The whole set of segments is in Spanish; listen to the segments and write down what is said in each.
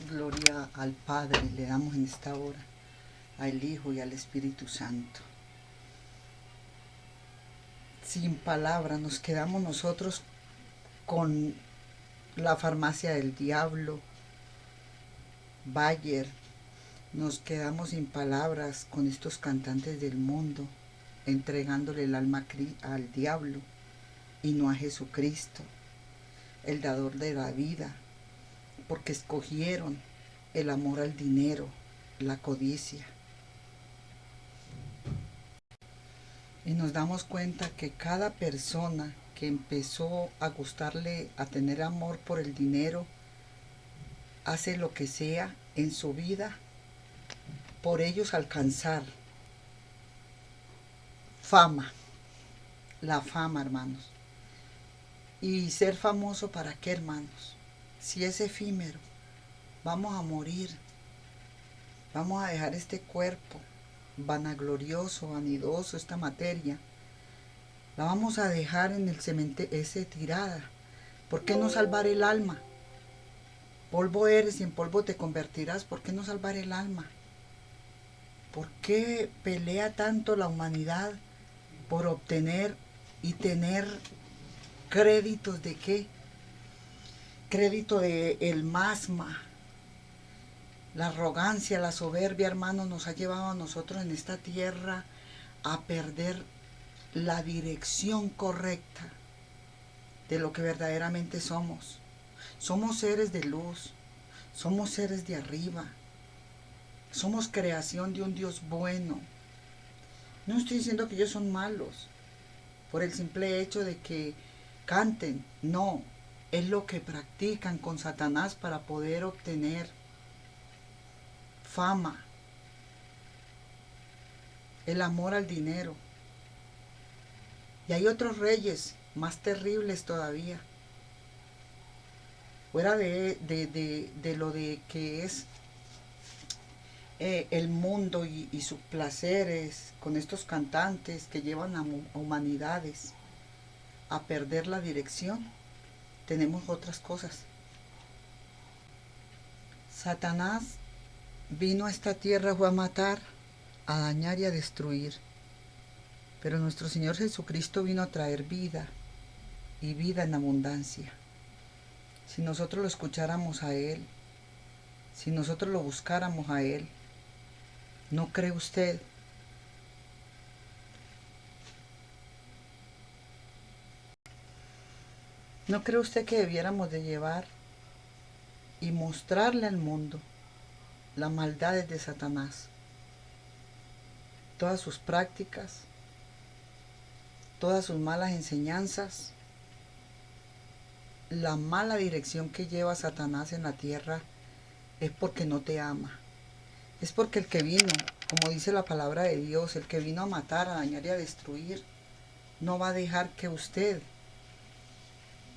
Gloria al Padre le damos en esta hora, al Hijo y al Espíritu Santo. Sin palabras nos quedamos nosotros con la farmacia del diablo, Bayer. Nos quedamos sin palabras con estos cantantes del mundo, entregándole el alma al diablo y no a Jesucristo, el dador de la vida, porque escogieron el amor al dinero, la codicia. Y nos damos cuenta que cada persona que empezó a gustarle, a tener amor por el dinero, hace lo que sea en su vida por ellos alcanzar fama, la fama, hermanos. Y ser famoso, ¿para qué, hermanos? Si es efímero, vamos a morir, vamos a dejar este cuerpo vanaglorioso, vanidoso, esta materia, la vamos a dejar en el cementerio, ese tirada. ¿Por qué no salvar el alma? Polvo eres y en polvo te convertirás. ¿Por qué no salvar el alma? ¿Por qué pelea tanto la humanidad por obtener y tener créditos de qué? Crédito de el masma, la arrogancia, la soberbia, hermanos, nos ha llevado a nosotros en esta tierra a perder la dirección correcta de lo que verdaderamente somos. Somos seres de luz, somos seres de arriba, somos creación de un Dios bueno. No estoy diciendo que ellos son malos por el simple hecho de que canten, no, es lo que practican con Satanás para poder obtener fama, el amor al dinero. Y hay otros reyes más terribles todavía, fuera de lo de que es el mundo y sus placeres con estos cantantes que llevan a humanidades a perder la dirección. Tenemos otras cosas. Satanás vino a esta tierra, fue a matar, a dañar y a destruir. Pero nuestro Señor Jesucristo vino a traer vida y vida en abundancia. Si nosotros lo escucháramos a Él, si nosotros lo buscáramos a Él, ¿no cree usted? ¿No cree usted que debiéramos de llevar y mostrarle al mundo las maldades de Satanás? Todas sus prácticas, todas sus malas enseñanzas, la mala dirección que lleva Satanás en la tierra es porque no te ama. Es porque el que vino, como dice la palabra de Dios, el que vino a matar, a dañar y a destruir, no va a dejar que usted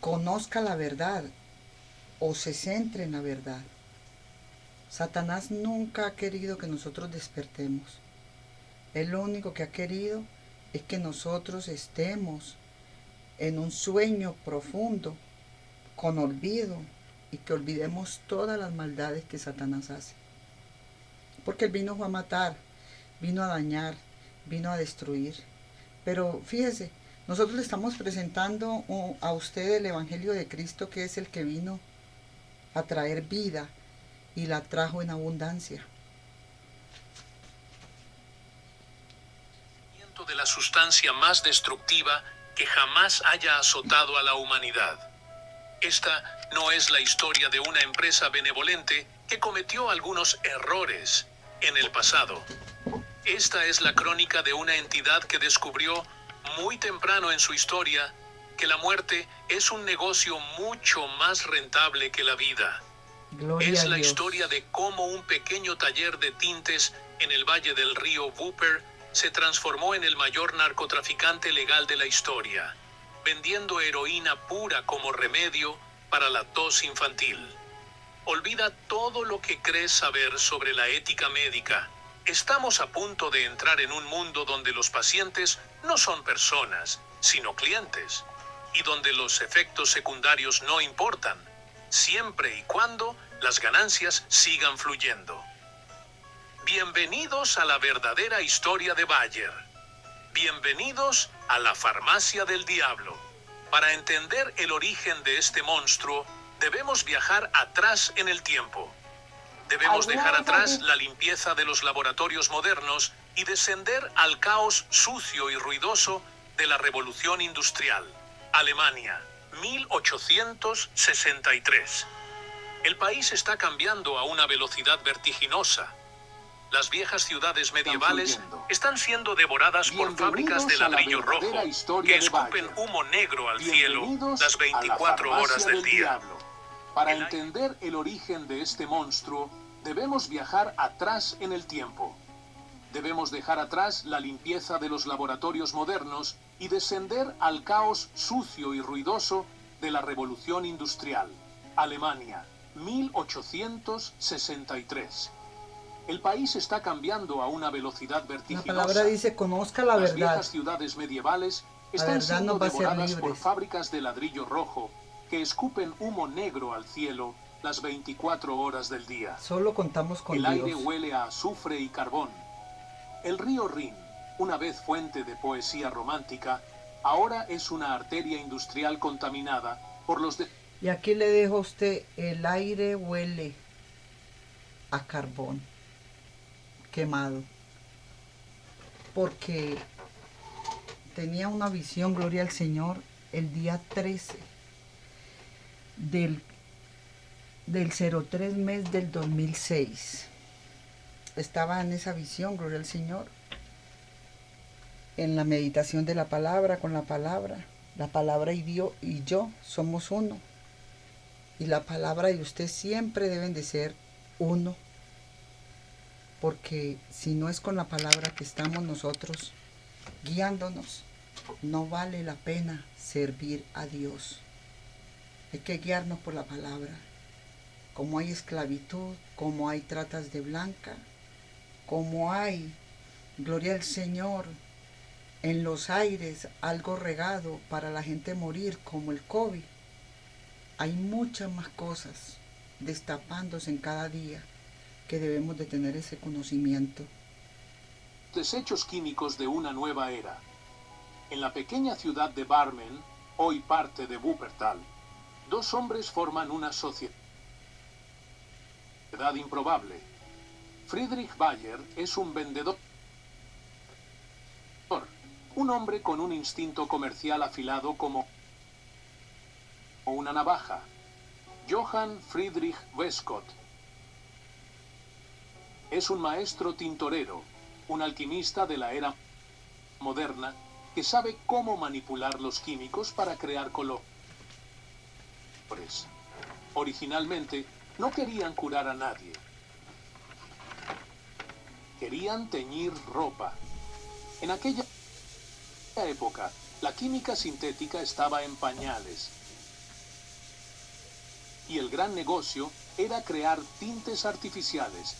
conozca la verdad o se centre en la verdad. Satanás nunca ha querido que nosotros despertemos. Él lo único que ha querido es que nosotros estemos en un sueño profundo, con olvido, y que olvidemos todas las maldades que Satanás hace. Porque él vino a matar, vino a dañar, vino a destruir. Pero fíjese, nosotros le estamos presentando a usted el Evangelio de Cristo, que es el que vino a traer vida y la trajo en abundancia. De la sustancia más destructiva que jamás haya azotado a la humanidad. Esta no es la historia de una empresa benevolente que cometió algunos errores en el pasado. Esta es la crónica de una entidad que descubrió muy temprano en su historia que la muerte es un negocio mucho más rentable que la vida. Gloria es a la Dios. Historia de cómo un pequeño taller de tintes en el valle del río Wupper se transformó en el mayor narcotraficante legal de la historia, vendiendo heroína pura como remedio para la tos infantil. Olvida todo lo que crees saber sobre la ética médica. Estamos a punto de entrar en un mundo donde los pacientes no son personas, sino clientes, y donde los efectos secundarios no importan. siempre y cuando las ganancias sigan fluyendo. Bienvenidos a la verdadera historia de Bayer. Bienvenidos a la farmacia del diablo. Para entender el origen de este monstruo, debemos viajar atrás en el tiempo. Debemos dejar atrás la limpieza de los laboratorios modernos y descender al caos sucio y ruidoso de la Revolución Industrial. Alemania, 1863. El país está cambiando a una velocidad vertiginosa. Las viejas ciudades medievales están siendo devoradas por fábricas de ladrillo rojo que escupen humo negro al cielo las 24 horas del día. Para entender el origen de este monstruo, debemos viajar atrás en el tiempo. Debemos dejar atrás la limpieza de los laboratorios modernos y descender al caos sucio y ruidoso de la Revolución Industrial. Alemania, 1863. El país está cambiando a una velocidad vertiginosa. La palabra dice, conozca la verdad. Las viejas ciudades medievales están siendo devoradas por fábricas de ladrillo rojo que escupen humo negro al cielo las 24 horas del día. Solo contamos con El Dios. aire huele a azufre y carbón. El río Rin, una vez fuente de poesía romántica, ahora es una arteria industrial contaminada por los Y aquí le dejo a usted, el aire huele a carbón quemado. Porque tenía una visión, gloria al Señor, el día 13 del 03 mes del 2006. Estaba en esa visión, gloria al Señor, en la meditación de la palabra, con la palabra y Dios y yo somos uno, y la palabra y usted siempre deben de ser uno, porque si no es con la palabra que estamos nosotros guiándonos, no vale la pena servir a Dios. Hay que guiarnos por la palabra. Como hay esclavitud, como hay tratas de blanca, como hay, gloria al Señor, en los aires algo regado para la gente morir, como el COVID. Hay muchas más cosas destapándose en cada día que debemos de tener ese conocimiento. desechos químicos de una nueva era. En la pequeña ciudad de Barmen, hoy parte de Wuppertal, dos hombres forman una sociedad improbable. Friedrich Bayer es un vendedor, un hombre con un instinto comercial afilado como una navaja. Johann Friedrich Westcott es un maestro tintorero, un alquimista de la era moderna que sabe cómo manipular los químicos para crear colores. Originalmente, no querían curar a nadie. Querían teñir ropa. En aquella época, la química sintética estaba en pañales. Y el gran negocio era crear tintes artificiales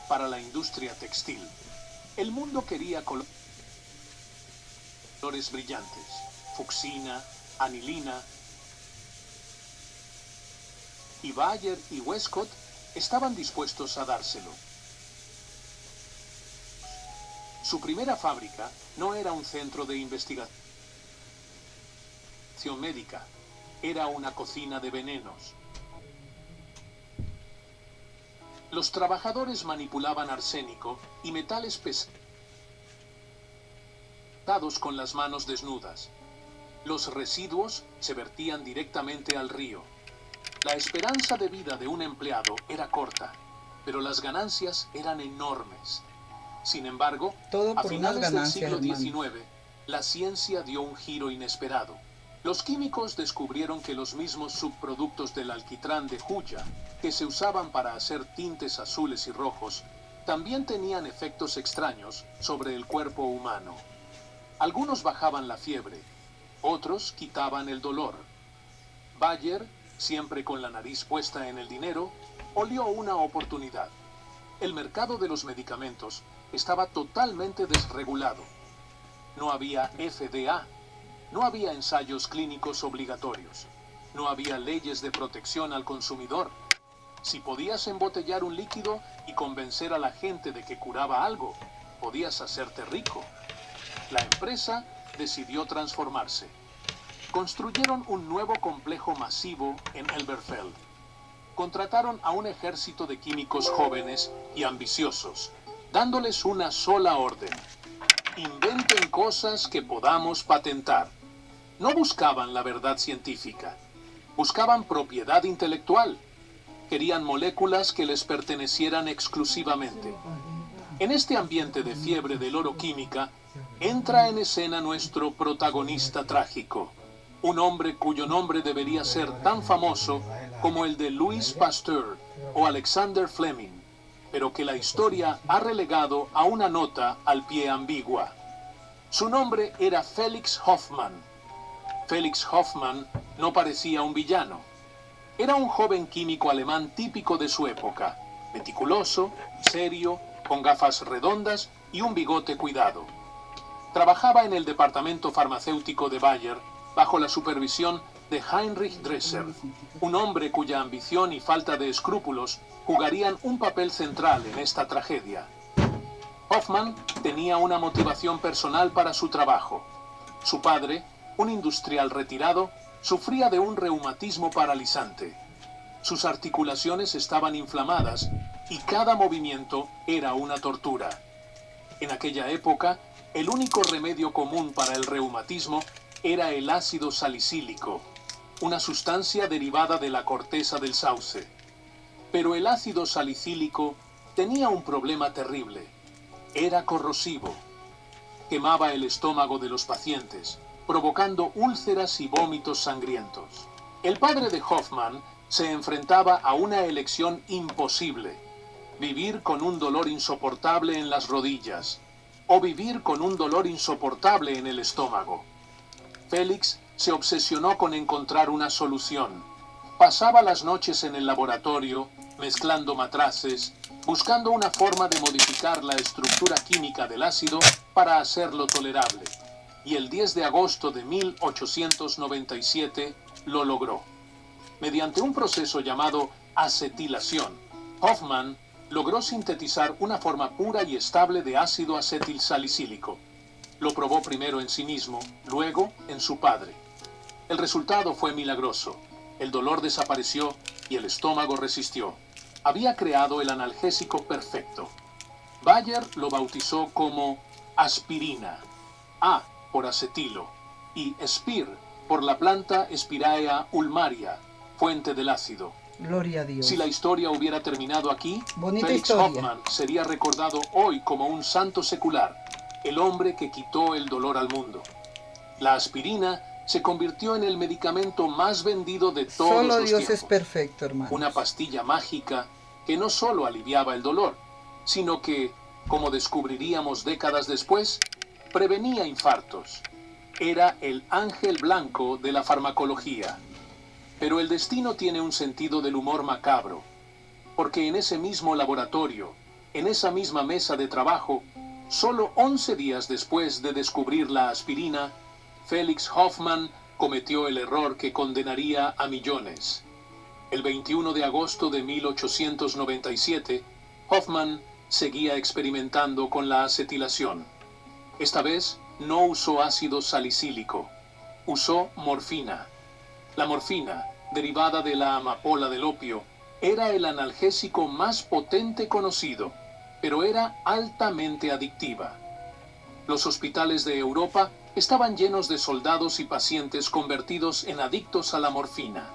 para la industria textil. El mundo quería colores brillantes, fucsina, anilina, y Bayer y Westcott estaban dispuestos a dárselo. Su primera fábrica no era un centro de investigación médica, era una cocina de venenos. Los trabajadores manipulaban arsénico y metales pesados con las manos desnudas. Los residuos se vertían directamente al río. La esperanza de vida de un empleado era corta, pero las ganancias eran enormes. Sin embargo, a finales del siglo XIX, la ciencia dio un giro inesperado. Los químicos descubrieron que los mismos subproductos del alquitrán de Huya, que se usaban para hacer tintes azules y rojos, también tenían efectos extraños sobre el cuerpo humano. Algunos bajaban la fiebre, otros quitaban el dolor. Bayer, siempre con la nariz puesta en el dinero, olió una oportunidad. El mercado de los medicamentos estaba totalmente desregulado. No había FDA, no había ensayos clínicos obligatorios, No había leyes de protección al consumidor. Si podías embotellar un líquido y convencer a la gente de que curaba algo, podías hacerte rico. La empresa decidió transformarse. Construyeron un nuevo complejo masivo en Elberfeld. Contrataron a un ejército de químicos jóvenes y ambiciosos, dándoles una sola orden: inventen cosas que podamos patentar. No buscaban la verdad científica, buscaban propiedad intelectual. Querían moléculas que les pertenecieran exclusivamente. En este ambiente de fiebre del oro química, entra en escena nuestro protagonista trágico, un hombre cuyo nombre debería ser tan famoso como el de Louis Pasteur o Alexander Fleming, pero que la historia ha relegado a una nota al pie ambigua. Su nombre era Felix Hoffmann. Felix Hoffmann no parecía un villano. Era un joven químico alemán típico de su época, meticuloso, serio, con gafas redondas y un bigote cuidado. Trabajaba en el departamento farmacéutico de Bayer bajo la supervisión de Heinrich Dresser, un hombre cuya ambición y falta de escrúpulos jugarían un papel central en esta tragedia. Hoffmann tenía una motivación personal para su trabajo. Su padre, un industrial retirado, sufría de un reumatismo paralizante. Sus articulaciones estaban inflamadas y cada movimiento era una tortura. En aquella época, el único remedio común para el reumatismo era el ácido salicílico, una sustancia derivada de la corteza del sauce. Pero el ácido salicílico tenía un problema terrible. Era corrosivo. Quemaba el estómago de los pacientes, provocando úlceras y vómitos sangrientos. El padre de Hoffmann se enfrentaba a una elección imposible: vivir con un dolor insoportable en las rodillas o vivir con un dolor insoportable en el estómago. Félix se obsesionó con encontrar una solución. Pasaba las noches en el laboratorio, mezclando matraces, buscando una forma de modificar la estructura química del ácido para hacerlo tolerable. Y el 10 de agosto de 1897 lo logró. Mediante un proceso llamado acetilación, Hoffmann logró sintetizar una forma pura y estable de ácido acetilsalicílico. Lo probó primero en sí mismo, luego en su padre. El resultado fue milagroso. El dolor desapareció y el estómago resistió. Había creado el analgésico perfecto. Bayer lo bautizó como aspirina. A por acetilo y spir por la planta Spiraea ulmaria, fuente del ácido. Gloria a Dios. Si la historia hubiera terminado aquí, Bonita Felix historia. Hoffmann sería recordado hoy como un santo secular, el hombre que quitó el dolor al mundo. La aspirina se convirtió en el medicamento más vendido de todos Solo los Dios tiempos. es perfecto, hermano. Una pastilla mágica que no solo aliviaba el dolor, sino que, como descubriríamos décadas después, prevenía infartos. Era el ángel blanco de la farmacología. Pero el destino tiene un sentido del humor macabro, porque en ese mismo laboratorio, en esa misma mesa de trabajo, solo 11 días después de descubrir la aspirina, Felix Hoffmann cometió el error que condenaría a millones. El 21 de agosto de 1897, Hoffmann seguía experimentando con la acetilación. Esta vez no usó ácido salicílico, usó morfina. La morfina, derivada de la amapola del opio, era el analgésico más potente conocido, pero era altamente adictiva. Los hospitales de Europa estaban llenos de soldados y pacientes convertidos en adictos a la morfina.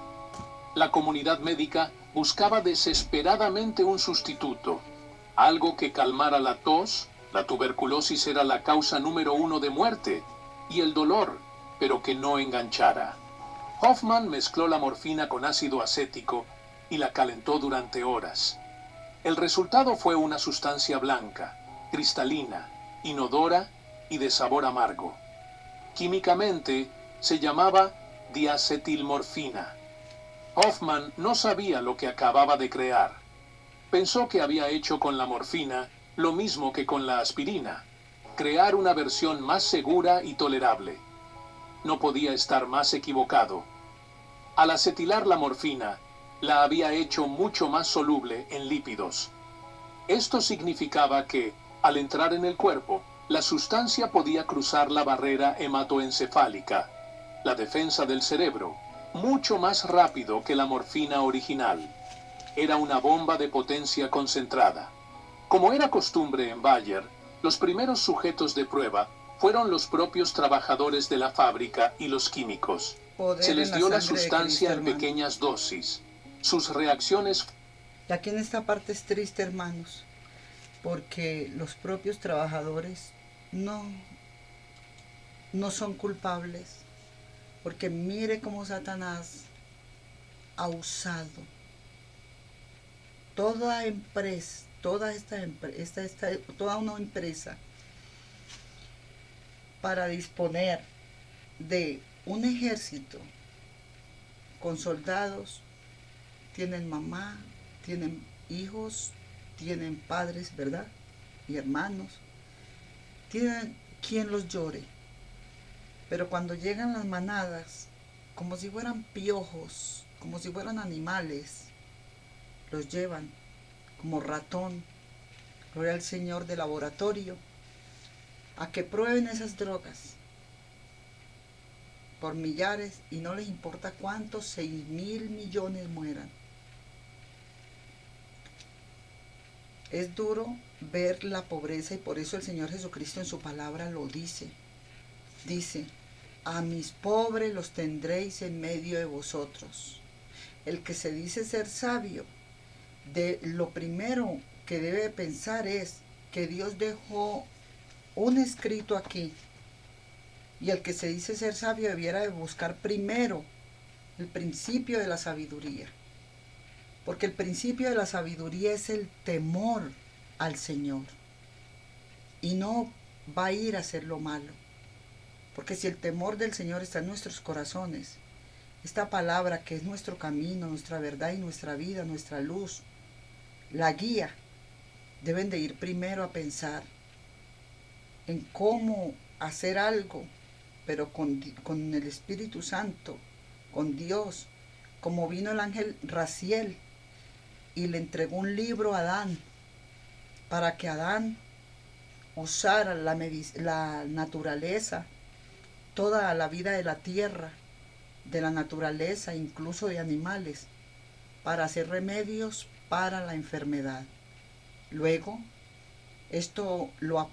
La comunidad médica buscaba desesperadamente un sustituto, algo que calmara la tos. La tuberculosis era la causa número 1 de muerte, y el dolor, pero que no enganchara. Hoffmann mezcló la morfina con ácido acético y la calentó durante horas. El resultado fue una sustancia blanca, cristalina, inodora y de sabor amargo. Químicamente se llamaba diacetilmorfina. Hoffmann no sabía lo que acababa de crear. Pensó que había hecho con la morfina lo mismo que con la aspirina: crear una versión más segura y tolerable. No podía estar más equivocado. Al acetilar la morfina, la había hecho mucho más soluble en lípidos. Esto significaba que, al entrar en el cuerpo, la sustancia podía cruzar la barrera hematoencefálica, la defensa del cerebro, mucho más rápido que la morfina original. Era una bomba de potencia concentrada. Como era costumbre en Bayer, los primeros sujetos de prueba fueron los propios trabajadores de la fábrica y los químicos. Se les dio la sustancia en pequeñas dosis. Sus reacciones... Y aquí en esta parte es triste, hermanos, porque los propios trabajadores no son culpables, porque mire cómo Satanás ha usado toda empresa, toda una empresa para disponer de un ejército con soldados. Tienen mamá, tienen hijos, tienen padres, ¿verdad? Y hermanos. Tienen quien los llore. Pero cuando llegan las manadas, como si fueran piojos, como si fueran animales, los llevan como ratón, gloria al Señor, de laboratorio, a que prueben esas drogas por millares, y no les importa cuántos, 6.000 millones mueran. Es duro ver la pobreza, y por eso el Señor Jesucristo en su palabra lo dice. Dice: a mis pobres los tendréis en medio de vosotros. El que se dice ser sabio, lo primero que debe pensar es que Dios dejó un escrito aquí, y el que se dice ser sabio debiera de buscar primero el principio de la sabiduría, porque el principio de la sabiduría es el temor al Señor, y no va a ir a hacer lo malo, porque si el temor del Señor está en nuestros corazones, esta palabra que es nuestro camino, nuestra verdad y nuestra vida, nuestra luz, la guía, deben de ir primero a pensar en cómo hacer algo, pero con el Espíritu Santo, con Dios, como vino el ángel Raziel y le entregó un libro a Adán, para que Adán usara la naturaleza, toda la vida de la tierra, de la naturaleza, incluso de animales, para hacer remedios para la enfermedad. Luego, esto lo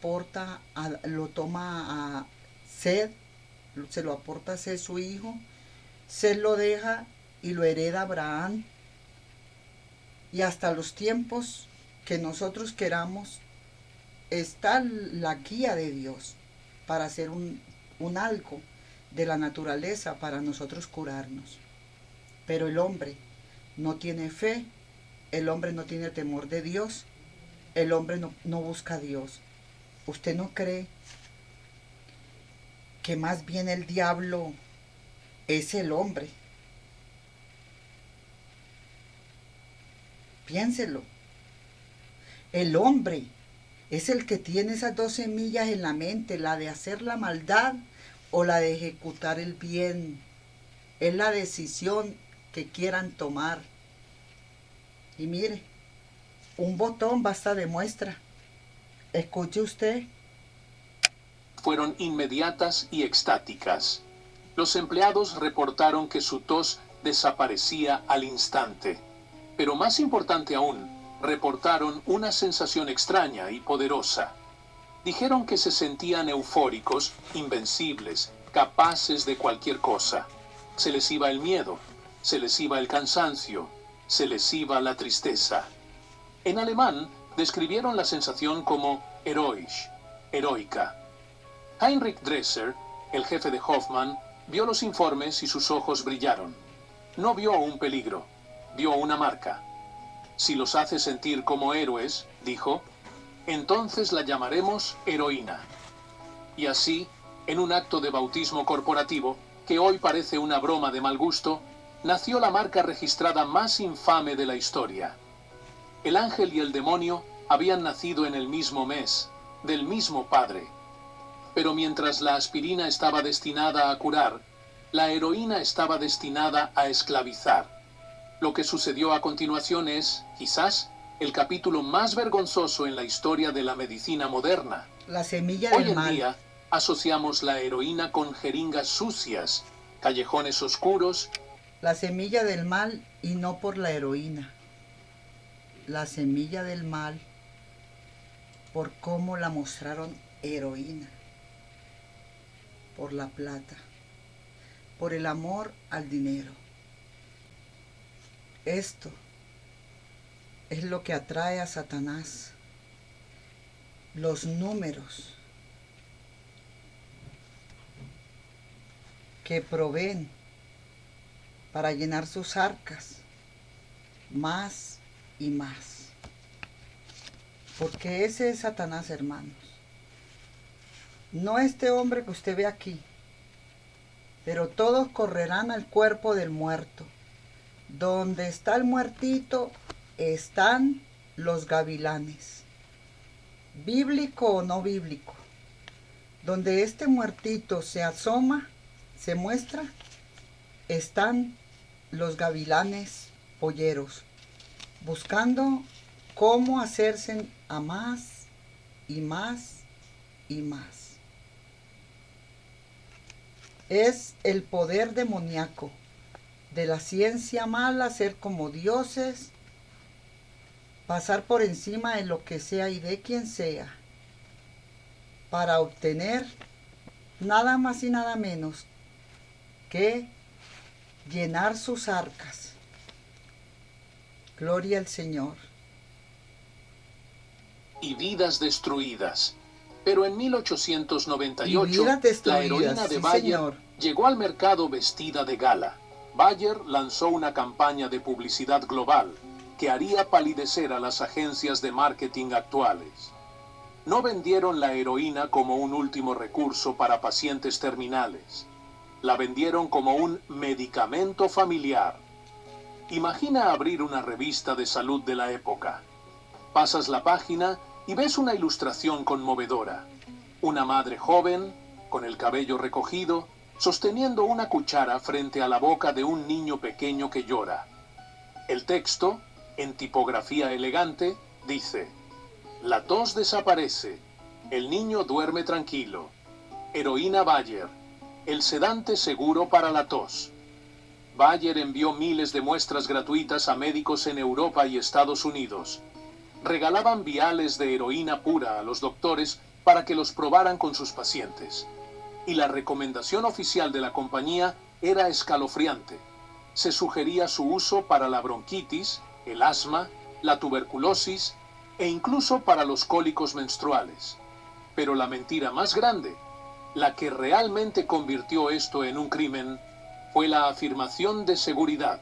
toma a Sed, se lo aporta a Sed, su hijo. Sed lo deja y lo hereda Abraham. Y hasta los tiempos que nosotros queramos, está la guía de Dios para hacer un algo de la naturaleza para nosotros curarnos. Pero el hombre no tiene fe, el hombre no tiene temor de Dios, el hombre no busca a Dios. ¿Usted no cree que más bien el diablo es el hombre? Piénselo. El hombre es el que tiene esas 2 semillas en la mente, la de hacer la maldad o la de ejecutar el bien. Es la decisión que quieran tomar. Y mire, un botón basta de muestra. Escuche usted. Fueron inmediatas y extáticas. Los empleados reportaron que su tos desaparecía al instante. Pero más importante aún, reportaron una sensación extraña y poderosa. Dijeron que se sentían eufóricos, invencibles, capaces de cualquier cosa. Se les iba el miedo, se les iba el cansancio, se les iba la tristeza. En alemán describieron la sensación como heroisch, heroica. Heinrich Dresser, el jefe de Hoffmann, vio los informes y sus ojos brillaron. No vio un peligro, vio una marca. Si los hace sentir como héroes, dijo, entonces la llamaremos heroína. Y así, en un acto de bautismo corporativo, que hoy parece una broma de mal gusto, nació la marca registrada más infame de la historia. El ángel y el demonio habían nacido en el mismo mes, del mismo padre. Pero mientras la aspirina estaba destinada a curar, La heroína estaba destinada a esclavizar. Lo que sucedió a continuación es, quizás, el capítulo más vergonzoso en la historia de la medicina moderna. La semilla Hoy del en mal. día, asociamos la heroína con jeringas sucias, callejones oscuros. La semilla del mal y no por la heroína. La semilla del mal por cómo la mostraron heroína. Por la plata. Por el amor al dinero. Esto es lo que atrae a Satanás. Los números que proveen para llenar sus arcas más y más. Porque ese es Satanás, hermanos. No este hombre que usted ve aquí, pero todos correrán al cuerpo del muerto. Donde está el muertito, están los gavilanes. Bíblico o no bíblico. Donde este muertito se asoma, se muestra, están los gavilanes polleros, buscando cómo hacerse a más y más y más. Es el poder demoníaco de la ciencia mala, ser como dioses, pasar por encima de lo que sea y de quien sea, para obtener nada más y nada menos que llenar sus arcas. Gloria al Señor. Y vidas destruidas. Pero en 1898, Y vidas destruidas, la heroína de sí, Bayer señor. llegó al mercado vestida de gala. Bayer lanzó una campaña de publicidad global que haría palidecer a las agencias de marketing actuales. No vendieron la heroína como un último recurso para pacientes terminales. La vendieron como un medicamento familiar. Imagina abrir una revista de salud de la época. Pasas la página y ves una ilustración conmovedora. Una madre joven, con el cabello recogido, sosteniendo una cuchara frente a la boca de un niño pequeño que llora. El texto, en tipografía elegante, dice: la tos desaparece, el niño duerme tranquilo. Heroína Bayer, el sedante seguro para la tos. Bayer envió miles de muestras gratuitas a médicos en Europa y Estados Unidos. Regalaban viales de heroína pura a los doctores para que los probaran con sus pacientes. Y la recomendación oficial de la compañía era escalofriante. Se sugería su uso para la bronquitis, el asma, la tuberculosis e incluso para los cólicos menstruales. Pero la mentira más grande, la que realmente convirtió esto en un crimen, fue la afirmación de seguridad.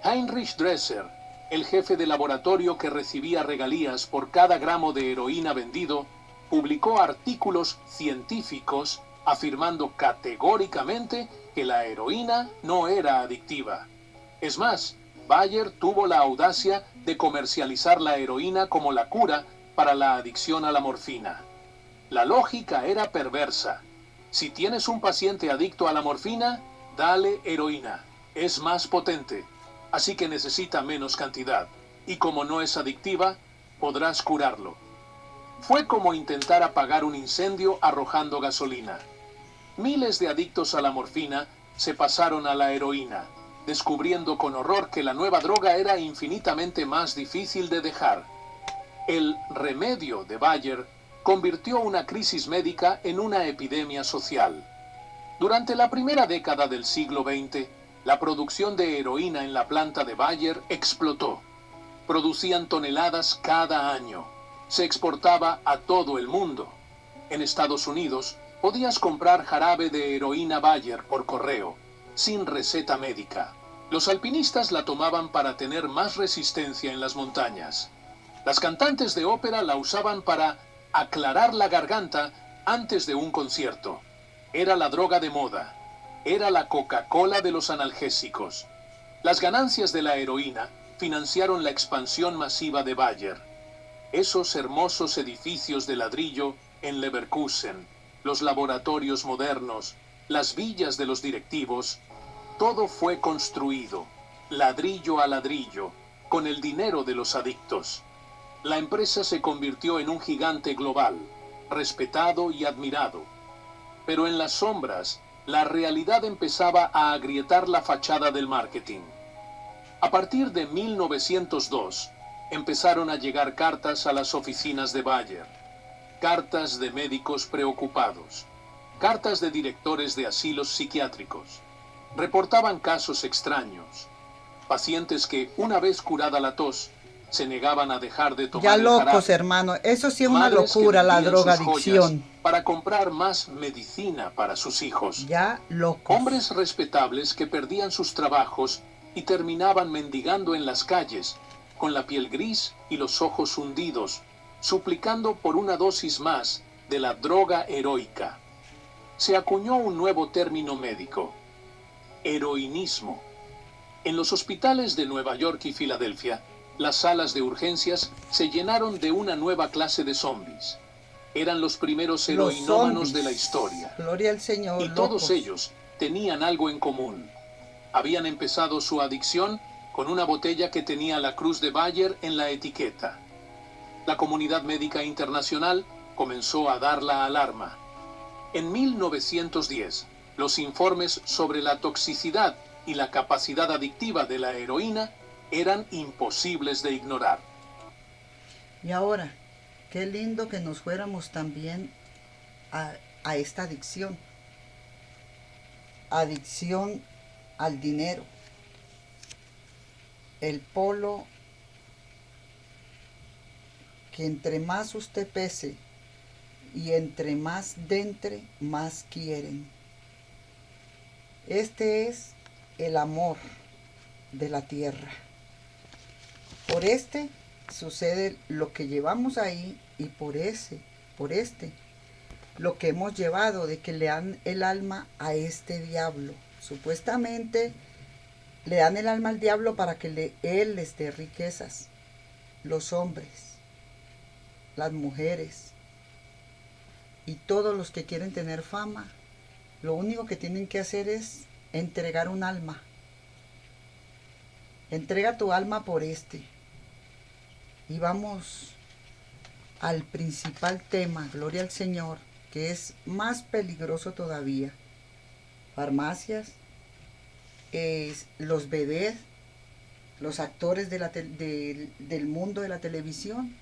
Heinrich Dresser, el jefe de laboratorio que recibía regalías por cada gramo de heroína vendido, publicó artículos científicos afirmando categóricamente que la heroína no era adictiva. Es más, Bayer tuvo la audacia de comercializar la heroína como la cura para la adicción a la morfina. La lógica era perversa. Si tienes un paciente adicto a la morfina, dale heroína. Es más potente, así que necesita menos cantidad. Y como no es adictiva, podrás curarlo. Fue como intentar apagar un incendio arrojando gasolina. Miles de adictos a la morfina se pasaron a la heroína, descubriendo con horror que la nueva droga era infinitamente más difícil de dejar. El remedio de Bayer convirtió una crisis médica en una epidemia social. Durante la primera década del siglo XX, la producción de heroína en la planta de Bayer explotó. Producían toneladas cada año. Se exportaba a todo el mundo. En Estados Unidos, podías comprar jarabe de heroína Bayer por correo, sin receta médica. Los alpinistas la tomaban para tener más resistencia en las montañas. Las cantantes de ópera la usaban para aclarar la garganta antes de un concierto. Era la droga de moda. Era la Coca-Cola de los analgésicos. Las ganancias de la heroína financiaron la expansión masiva de Bayer. Esos hermosos edificios de ladrillo en Leverkusen, los laboratorios modernos, las villas de los directivos, todo fue construido, ladrillo a ladrillo, con el dinero de los adictos. La empresa se convirtió en un gigante global, respetado y admirado. Pero en las sombras, la realidad empezaba a agrietar la fachada del marketing. A partir de 1902, empezaron a llegar cartas a las oficinas de Bayer, cartas de médicos preocupados, cartas de directores de asilos psiquiátricos. Reportaban casos extraños, pacientes que, una vez curada la tos, se negaban a dejar de tomar Ya el locos, jarabe. hermano. Eso sí es una Madres que locura, la vendían sus drogadicción. joyas para comprar más medicina para sus hijos. Ya locos. Hombres respetables que perdían sus trabajos y terminaban mendigando en las calles, con la piel gris y los ojos hundidos, suplicando por una dosis más de la droga heroica. Se acuñó un nuevo término médico: heroinismo. En los hospitales de Nueva York y Filadelfia, las salas de urgencias se llenaron de una nueva clase de zombies. Eran los primeros Los heroinómanos zombies. de la historia. Gloria al Señor. Y locos. todos ellos tenían algo en común. Habían empezado su adicción con una botella que tenía la cruz de Bayer en la etiqueta. La comunidad médica internacional comenzó a dar la alarma. En 1910, los informes sobre la toxicidad y la capacidad adictiva de la heroína eran imposibles de ignorar. Y ahora, qué lindo que nos fuéramos también a esta adicción. Adicción al dinero. El polo que entre más usted pese y entre más dentre, más quieren. Este es el amor de la tierra. Por este sucede lo que llevamos ahí y por este, lo que hemos llevado de que le dan el alma a este diablo. Supuestamente le dan el alma al diablo para que él les dé riquezas. Los hombres, las mujeres y todos los que quieren tener fama, lo único que tienen que hacer es entregar un alma. Entrega tu alma por este. Y vamos al principal tema, gloria al Señor, que es más peligroso todavía. Farmacias, los vedette, los actores del mundo de la televisión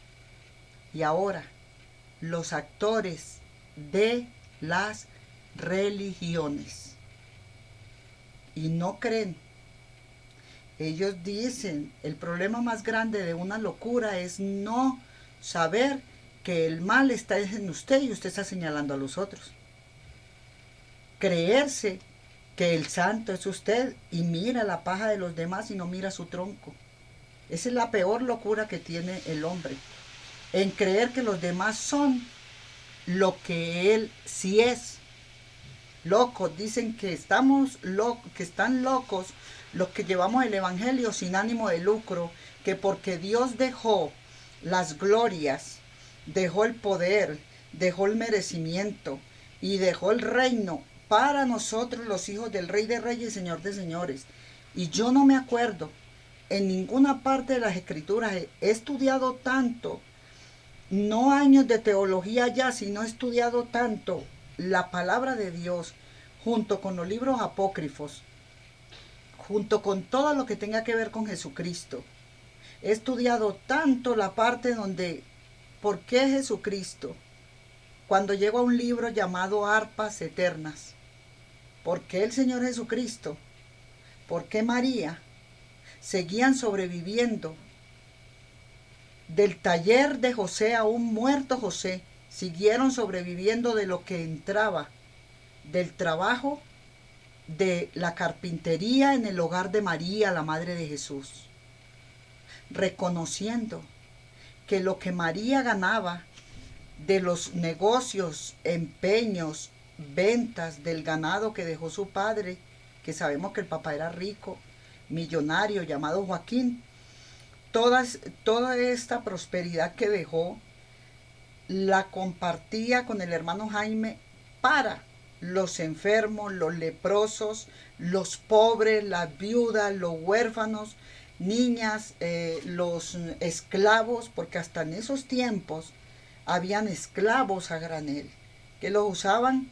y ahora los actores de las religiones. Y no creen. Ellos dicen, el problema más grande de una locura es no saber que el mal está en usted y usted está señalando a los otros. Creerse que el santo es usted y mira la paja de los demás y no mira su tronco. Esa es la peor locura que tiene el hombre. En creer que los demás son lo que él sí es. Locos, dicen que que están locos los que llevamos el evangelio sin ánimo de lucro, que porque Dios dejó las glorias, dejó el poder, dejó el merecimiento y dejó el reino para nosotros los hijos del Rey de Reyes y Señor de Señores. Y yo no me acuerdo en ninguna parte de las Escrituras, he estudiado tanto, no años de teología ya, sino he estudiado tanto la palabra de Dios junto con los libros apócrifos, junto con todo lo que tenga que ver con Jesucristo. He estudiado tanto la parte donde, ¿por qué Jesucristo? Cuando llego a un libro llamado Arpas Eternas, ¿por qué el Señor Jesucristo? ¿Por qué María? Seguían sobreviviendo. Del taller de José a un muerto José, siguieron sobreviviendo de lo que entraba, del trabajo de la carpintería en el hogar de María, la madre de Jesús, reconociendo que lo que María ganaba de los negocios, empeños, ventas del ganado que dejó su padre, que sabemos que el papá era rico, millonario, llamado Joaquín, toda esta prosperidad que dejó, la compartía con el hermano Jaime para los enfermos, los leprosos, los pobres, las viudas, los huérfanos, niñas, los esclavos, porque hasta en esos tiempos habían esclavos a granel, que los usaban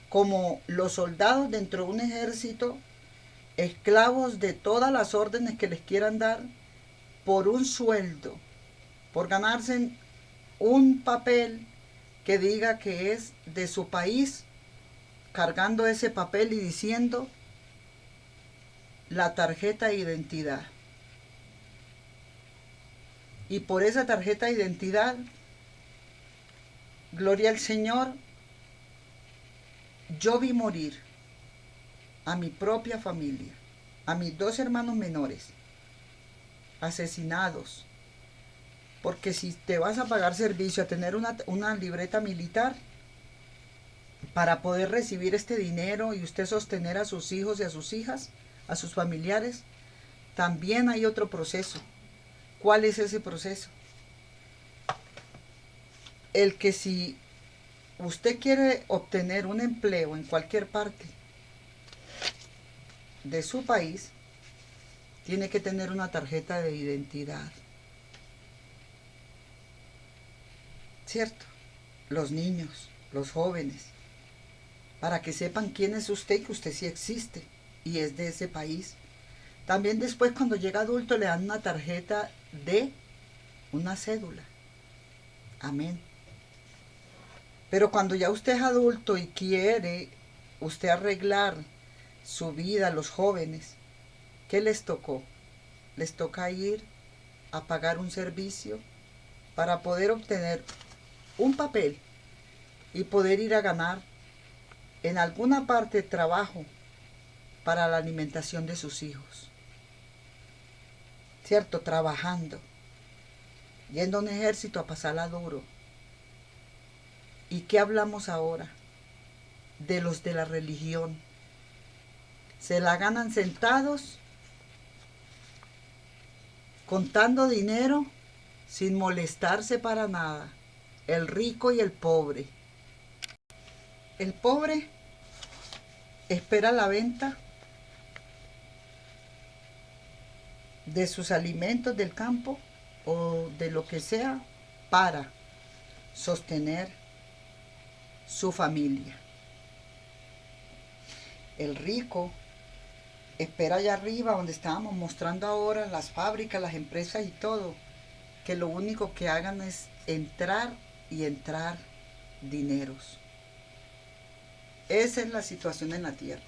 como los soldados dentro de un ejército, esclavos de todas las órdenes que les quieran dar, por un sueldo, por ganarse un papel que diga que es de su país, cargando ese papel y diciendo la tarjeta de identidad. Y por esa tarjeta de identidad, gloria al Señor, yo vi morir a mi propia familia, a mis 2 hermanos menores, asesinados. Porque si te vas a pagar servicio, a tener una libreta militar, para poder recibir este dinero y usted sostener a sus hijos y a sus hijas, a sus familiares, también hay otro proceso. ¿Cuál es ese proceso? El que si usted quiere obtener un empleo en cualquier parte de su país, tiene que tener una tarjeta de identidad. ¿Cierto? Los niños, los jóvenes, para que sepan quién es usted, que usted sí existe y es de ese país. También después, cuando llega adulto, le dan una tarjeta de una cédula. Amén. Pero cuando ya usted es adulto y quiere usted arreglar su vida, los jóvenes, ¿qué les tocó? Les toca ir a pagar un servicio para poder obtener un papel y poder ir a ganar en alguna parte trabajo para la alimentación de sus hijos. ¿Cierto? Trabajando, yendo a un ejército a pasarla duro. ¿Y qué hablamos ahora? De los de la religión. Se la ganan sentados, contando dinero, sin molestarse para nada. El rico y el pobre. El pobre espera la venta de sus alimentos del campo o de lo que sea para sostener su familia. El rico espera allá arriba, donde estábamos mostrando ahora las fábricas, las empresas y todo, que lo único que hagan es entrar y entrar dineros. Esa es la situación en la tierra.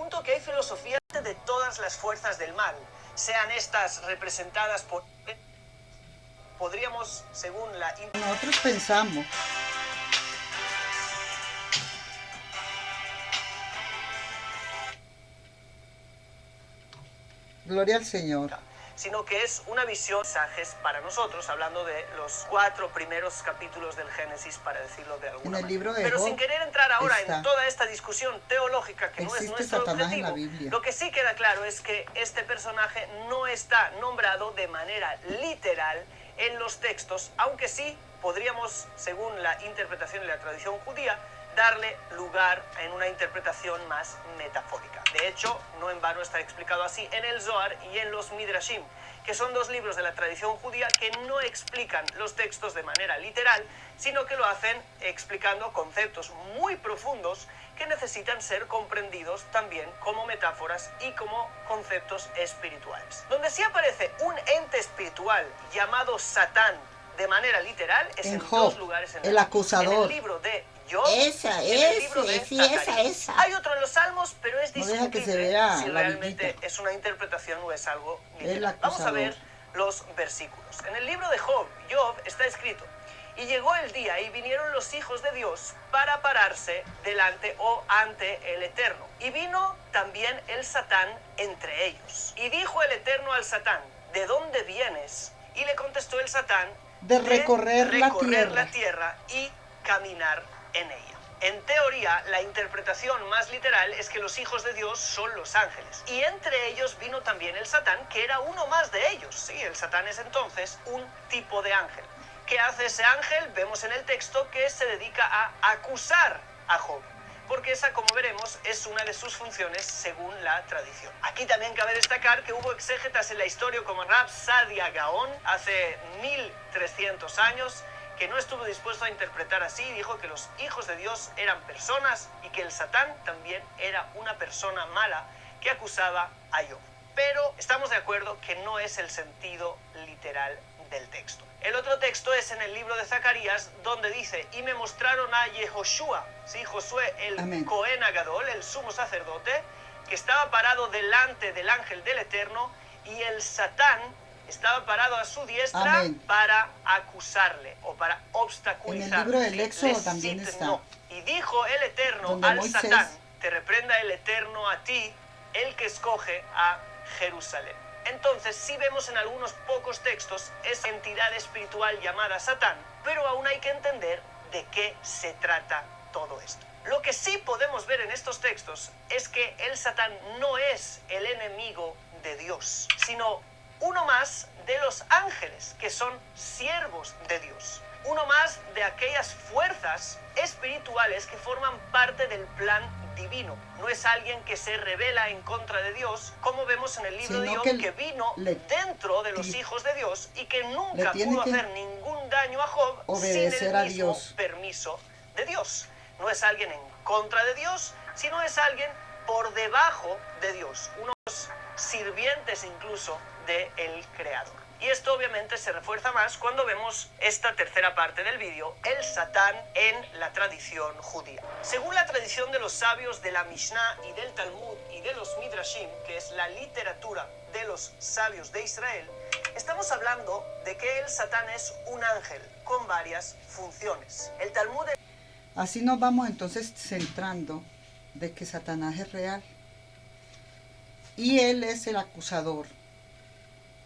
punto que hay filosofías de todas las fuerzas del mal, sean estas representadas por... Podríamos, según la... Nosotros pensamos. Gloria al Señor. Sino que es una visión, mensajes para nosotros, hablando de los 4 primeros capítulos del Génesis, para decirlo de alguna En el libro de manera. Pero Job sin querer entrar ahora está. en toda esta discusión teológica que no es Existe nuestro Satanás en la objetivo, Biblia. lo que sí queda claro es que este personaje no está nombrado de manera literal en los textos, aunque sí podríamos, según la interpretación y la tradición judía, darle lugar en una interpretación más metafórica. De hecho, no en vano está explicado así en el Zohar y en los Midrashim, que son 2 libros de la tradición judía que no explican los textos de manera literal, sino que lo hacen explicando conceptos muy profundos que necesitan ser comprendidos también como metáforas y como conceptos espirituales. Donde sí aparece un ente espiritual llamado Satán de manera literal es en Job, 2 lugares en el la Biblia. acusador. En el libro de Job, Esa, y en el libro de sí, Zacarías. esa. Hay otro en los Salmos, pero es No deja que discutible se vea si la realmente vidita. es una interpretación o es algo El literal. Vamos a acusador. ver los versículos. En el libro de Job está escrito: y llegó el día y vinieron los hijos de Dios para pararse delante o ante el Eterno. Y vino también el Satán entre ellos. Y dijo el Eterno al Satán: ¿de dónde vienes? Y le contestó el Satán: De recorrer la tierra y caminar en ella. En teoría, la interpretación más literal es que los hijos de Dios son los ángeles. Y entre ellos vino también el Satán, que era uno más de ellos. Sí, el Satán es entonces un tipo de ángel. ¿Qué hace ese ángel? Vemos en el texto que se dedica a acusar a Job, porque esa, como veremos, es una de sus funciones según la tradición. Aquí también cabe destacar que hubo exégetas en la historia como Rab Sadia Gaon hace 1300 años, que no estuvo dispuesto a interpretar así, dijo que los hijos de Dios eran personas y que el Satán también era una persona mala que acusaba a Job. Pero estamos de acuerdo que no es el sentido literal del texto. El otro texto es en el libro de Zacarías, donde dice: y me mostraron a Yehoshua, ¿sí? Josué, el Amén. Cohen Agadol, el sumo sacerdote, que estaba parado delante del ángel del Eterno, y el Satán estaba parado a su diestra. Amén. Para acusarle o para obstaculizar. En el libro del Sí, Éxodo les también cito, está. no. Y dijo el Eterno Donde al Moisés- Satán: te reprenda el Eterno a ti, el que escoge a Jerusalén. Entonces, sí vemos en algunos pocos textos esa entidad espiritual llamada Satán, pero aún hay que entender de qué se trata todo esto. Lo que sí podemos ver en estos textos es que el Satán no es el enemigo de Dios, sino uno más de los ángeles, que son siervos de Dios. Uno más de aquellas fuerzas espirituales que forman parte del plan divino. No es alguien que se rebela en contra de Dios, como vemos en el libro de Sino Job, que que vino le- dentro de los hijos de Dios y que nunca le tiene pudo que hacer ningún daño a Job sin obedecer el a mismo Dios. permiso de Dios. No es alguien en contra de Dios, sino es alguien por debajo de Dios, unos sirvientes incluso del Creador. Y esto obviamente se refuerza más cuando vemos esta tercera parte del vídeo, el Satán en la tradición judía. Según la tradición de los sabios de la Mishnah y del Talmud y de los Midrashim, que es la literatura de los sabios de Israel, estamos hablando de que el Satán es un ángel con varias funciones. El Talmud... Así nos vamos entonces centrando de que Satanás es real. Y él es el acusador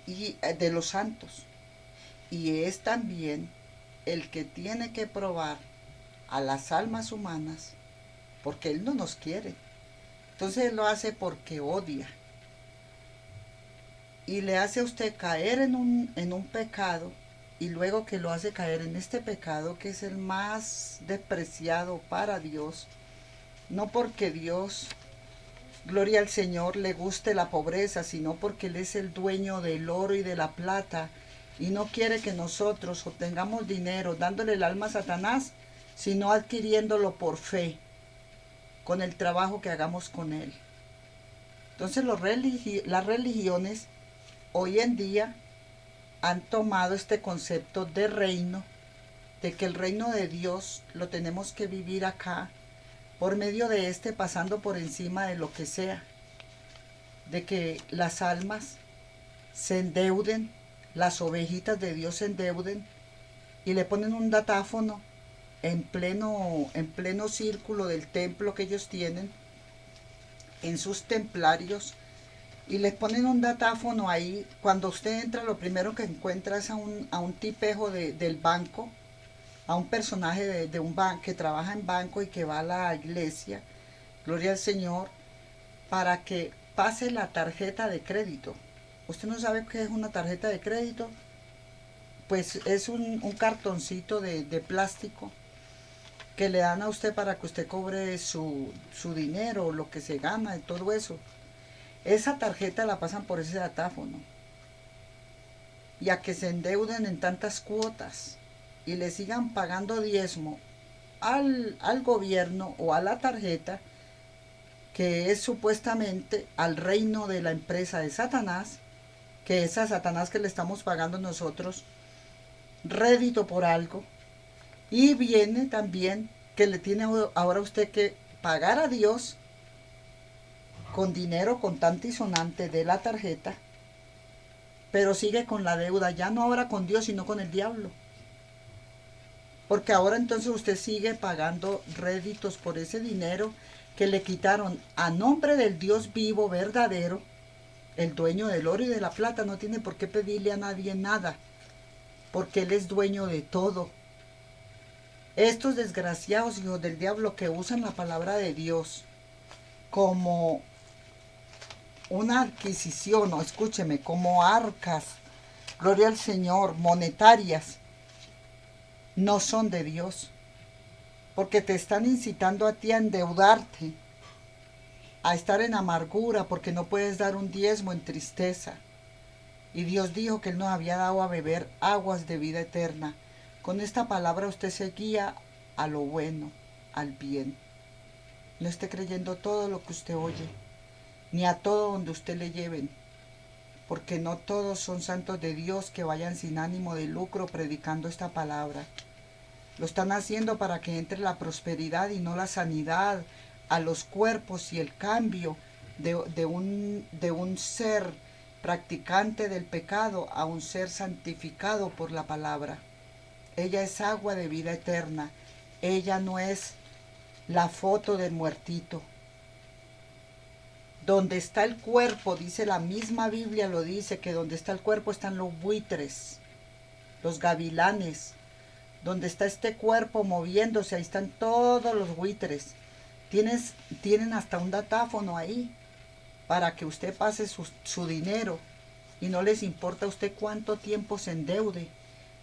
y de los santos. Y es también el que tiene que probar a las almas humanas, porque él no nos quiere. Entonces él lo hace porque odia. Y le hace a usted caer en un pecado, y luego que lo hace caer en este pecado, que es el más despreciado para Dios, no porque Dios, gloria al Señor, le guste la pobreza, sino porque Él es el dueño del oro y de la plata, y no quiere que nosotros obtengamos dinero dándole el alma a Satanás, sino adquiriéndolo por fe, con el trabajo que hagamos con Él. Entonces las religiones hoy en día han tomado este concepto de reino, de que el reino de Dios lo tenemos que vivir acá, por medio de pasando por encima de lo que sea. de que las almas se endeuden, las ovejitas de Dios se endeuden y le ponen un datáfono en pleno círculo del templo que ellos tienen, en sus templarios, y les ponen un datáfono ahí. Cuando usted entra, lo primero que encuentra es a un tipejo del banco, a un personaje de un banco que trabaja en banco y que va a la iglesia, gloria al Señor, para que pase la tarjeta de crédito. ¿Usted no sabe qué es una tarjeta de crédito? Pues es un cartoncito de plástico que le dan a usted para que usted cobre su dinero, lo que se gana, y todo eso. Esa tarjeta la pasan por ese datáfono. Y a que se endeuden en tantas cuotas y le sigan pagando diezmo al gobierno o a la tarjeta, que es supuestamente al reino de la empresa de Satanás, que es a Satanás que le estamos pagando nosotros rédito por algo. Y viene también que le tiene ahora usted que pagar a Dios con dinero contante y sonante de la tarjeta, pero sigue con la deuda, ya no ahora con Dios, sino con el diablo. Porque ahora entonces usted sigue pagando réditos por ese dinero que le quitaron a nombre del Dios vivo, verdadero, el dueño del oro y de la plata. No tiene por qué pedirle a nadie nada, porque Él es dueño de todo. Estos desgraciados hijos del diablo que usan la palabra de Dios como una adquisición, o escúcheme, como arcas, gloria al Señor, monetarias, no son de Dios, porque te están incitando a ti a endeudarte, a estar en amargura, porque no puedes dar un diezmo en tristeza. Y Dios dijo que Él nos había dado a beber aguas de vida eterna. Con esta palabra usted se guía a lo bueno, al bien. No esté creyendo todo lo que usted oye, ni a todo donde usted le lleven, porque no todos son santos de Dios que vayan sin ánimo de lucro predicando esta palabra. Lo están haciendo para que entre la prosperidad y no la sanidad a los cuerpos y el cambio de un ser practicante del pecado a un ser santificado por la palabra. Ella es agua de vida eterna. Ella no es la foto del muertito. Donde está el cuerpo, dice la misma Biblia, lo dice, que donde está el cuerpo están los buitres, los gavilanes. Donde está este cuerpo moviéndose, ahí están todos los buitres. Tienen hasta un datáfono ahí para que usted pase su dinero y no les importa a usted cuánto tiempo se endeude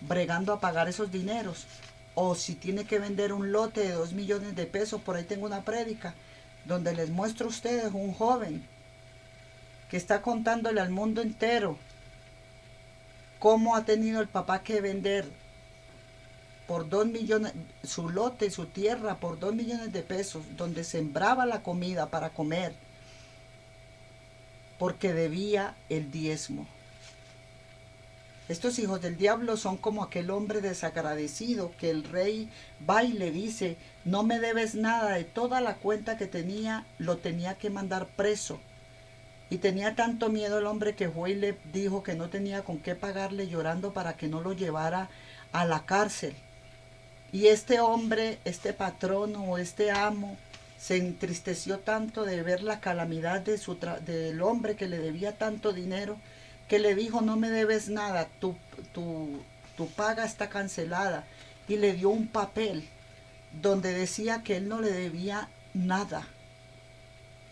bregando a pagar esos dineros. O si tiene que vender un lote de 2 millones de pesos, por ahí tengo una prédica donde les muestro a ustedes un joven que está contándole al mundo entero cómo ha tenido el papá que vender por 2 millones, su lote, su tierra, por 2 millones de pesos, donde sembraba la comida para comer, porque debía el diezmo. Estos hijos del diablo son como aquel hombre desagradecido que el rey va y le dice: no me debes nada, de toda la cuenta que tenía, lo tenía que mandar preso. Y tenía tanto miedo el hombre que fue y le dijo que no tenía con qué pagarle, llorando para que no lo llevara a la cárcel. Y este hombre, este patrono o este amo, se entristeció tanto de ver la calamidad del hombre que le debía tanto dinero, que le dijo: no me debes nada, tu paga está cancelada. Y le dio un papel donde decía que él no le debía nada.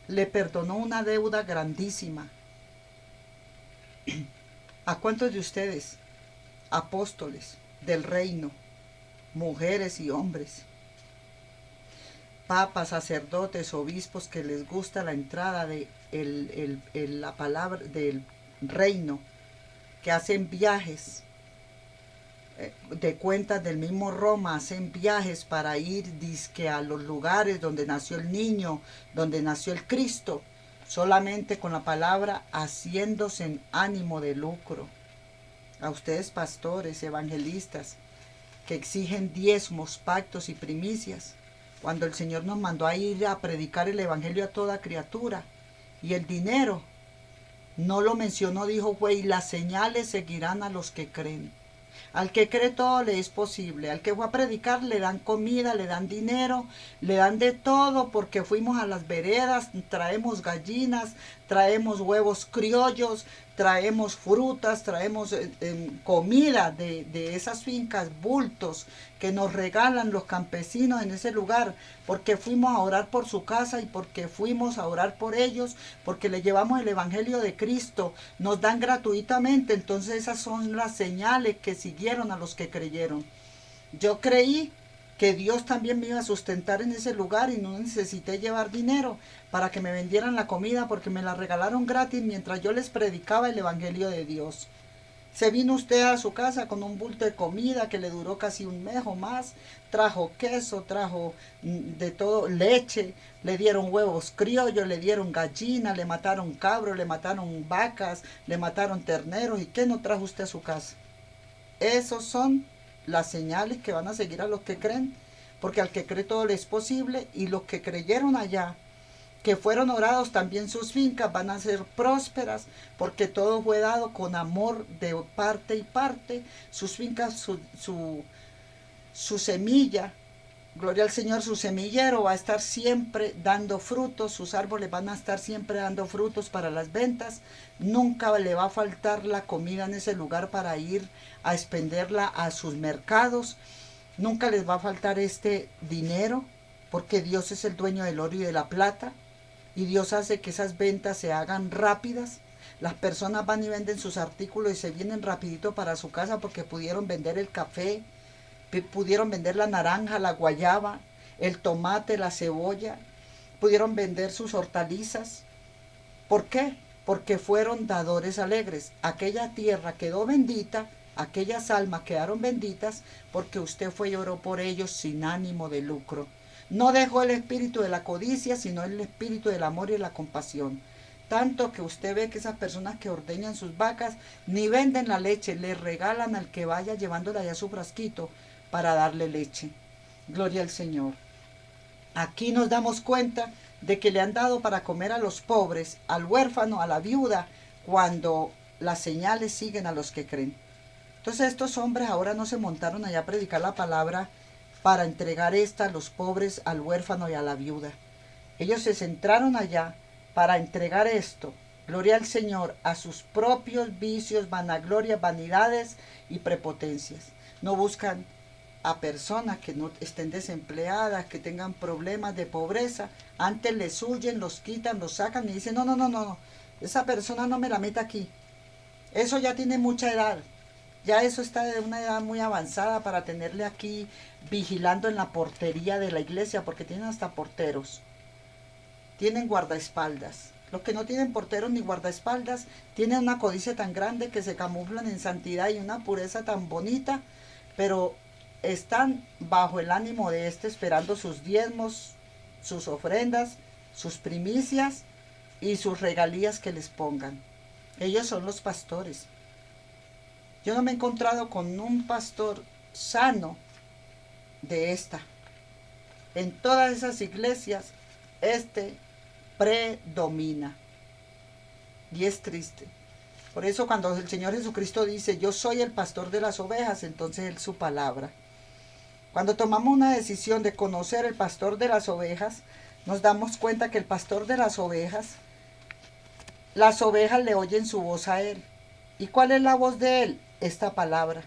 Le perdonó una deuda grandísima. ¿A cuántos de ustedes, apóstoles del reino, mujeres y hombres, papas, sacerdotes, obispos, que les gusta la entrada de la palabra del reino, que hacen viajes de cuentas del mismo Roma, hacen viajes para ir dizque a los lugares donde nació el niño, donde nació el Cristo, solamente con la palabra, haciéndose en ánimo de lucro? A ustedes, pastores, evangelistas, que exigen diezmos, pactos y primicias, cuando el Señor nos mandó a ir a predicar el evangelio a toda criatura, y el dinero No lo mencionó, dijo, güey, las señales seguirán a los que creen. Al que cree todo le es posible. Al que fue a predicar le dan comida, le dan dinero, le dan de todo porque fuimos a las veredas, traemos gallinas, traemos huevos criollos, traemos frutas, traemos comida de esas fincas, bultos que nos regalan los campesinos en ese lugar, porque fuimos a orar por su casa y porque fuimos a orar por ellos, porque le llevamos el evangelio de Cristo, nos dan gratuitamente. Entonces esas son las señales que siguieron a los que creyeron. Yo creí que Dios también me iba a sustentar en ese lugar y no necesité llevar dinero para que me vendieran la comida porque me la regalaron gratis mientras yo les predicaba el evangelio de Dios. Se vino usted a su casa con un bulto de comida que le duró casi un mes o más, trajo queso, trajo de todo, leche, le dieron huevos criollos, le dieron gallina, le mataron cabros, le mataron vacas, le mataron terneros. ¿Y qué no trajo usted a su casa? Esos son las señales que van a seguir a los que creen, porque al que cree todo le es posible, y los que creyeron allá, que fueron orados, también sus fincas van a ser prósperas, porque todo fue dado con amor de parte y parte. Sus fincas, su semilla, gloria al Señor, su semillero va a estar siempre dando frutos, sus árboles van a estar siempre dando frutos para las ventas. Nunca le va a faltar la comida en ese lugar para ir a expenderla a sus mercados. Nunca les va a faltar este dinero, porque Dios es el dueño del oro y de la plata. Y Dios hace que esas ventas se hagan rápidas. Las personas van y venden sus artículos y se vienen rapidito para su casa porque pudieron vender el café, pudieron vender la naranja, la guayaba, el tomate, la cebolla, pudieron vender sus hortalizas. ¿Por qué? Porque fueron dadores alegres. Aquella tierra quedó bendita, aquellas almas quedaron benditas porque usted fue y oró por ellos sin ánimo de lucro. No dejó el espíritu de la codicia, sino el espíritu del amor y la compasión. Tanto que usted ve que esas personas que ordeñan sus vacas ni venden la leche, le regalan al que vaya llevándole allá su frasquito para darle leche. Gloria al Señor. Aquí nos damos cuenta de que le han dado para comer a los pobres, al huérfano, a la viuda, cuando las señales siguen a los que creen. Entonces estos hombres ahora no se montaron allá a predicar la palabra para entregar esta a los pobres, al huérfano y a la viuda. Ellos se centraron allá para entregar esto, gloria al Señor, a sus propios vicios, vanaglorias, vanidades y prepotencias. No buscan a personas que no estén desempleadas, que tengan problemas de pobreza. Antes les huyen, los quitan, los sacan y dicen, no, esa persona no me la meta aquí. Eso ya tiene mucha edad. Ya eso está de una edad muy avanzada para tenerle aquí vigilando en la portería de la iglesia, porque tienen hasta porteros. Tienen guardaespaldas. Los que no tienen porteros ni guardaespaldas tienen una codicia tan grande que se camuflan en santidad y una pureza tan bonita, pero están bajo el ánimo de esperando sus diezmos, sus ofrendas, sus primicias y sus regalías que les pongan. Ellos son los pastores. Yo no me he encontrado con un pastor sano de esta. En todas esas iglesias, predomina. Y es triste. Por eso cuando el Señor Jesucristo dice, yo soy el pastor de las ovejas, entonces es su palabra. Cuando tomamos una decisión de conocer el pastor de las ovejas, nos damos cuenta que el pastor de las ovejas le oyen su voz a él. ¿Y cuál es la voz de él? Esta palabra.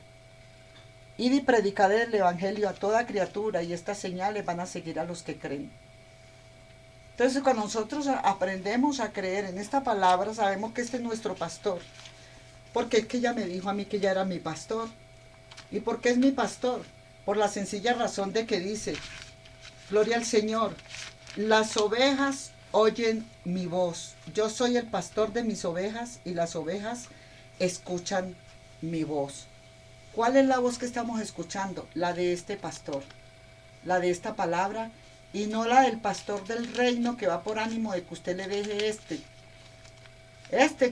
Id y predicad el evangelio a toda criatura, y estas señales van a seguir a los que creen. Entonces, cuando nosotros aprendemos a creer en esta palabra, sabemos que este es nuestro pastor. Porque es que ella me dijo a mí que ya era mi pastor. ¿Y por qué es mi pastor? Por la sencilla razón de que dice, gloria al Señor, las ovejas oyen mi voz. Yo soy el pastor de mis ovejas y las ovejas escuchan mi voz. ¿Cuál es la voz que estamos escuchando? La de este pastor, la de esta palabra, y no la del pastor del reino que va por ánimo de que usted le deje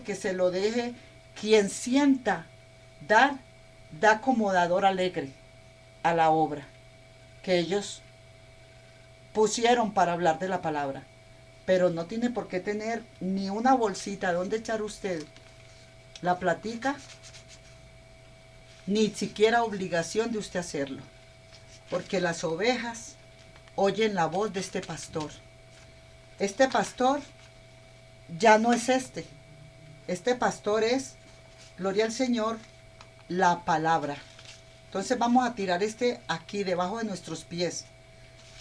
que se lo deje quien sienta dar, da como dador alegre a la obra que ellos pusieron para hablar de la palabra. pero no tiene por qué tener ni una bolsita donde echar usted la platica, ni siquiera obligación de usted hacerlo, porque las ovejas oyen la voz de este pastor. Este pastor ya no es este pastor es, gloria al Señor, la palabra. Entonces vamos a tirar aquí debajo de nuestros pies,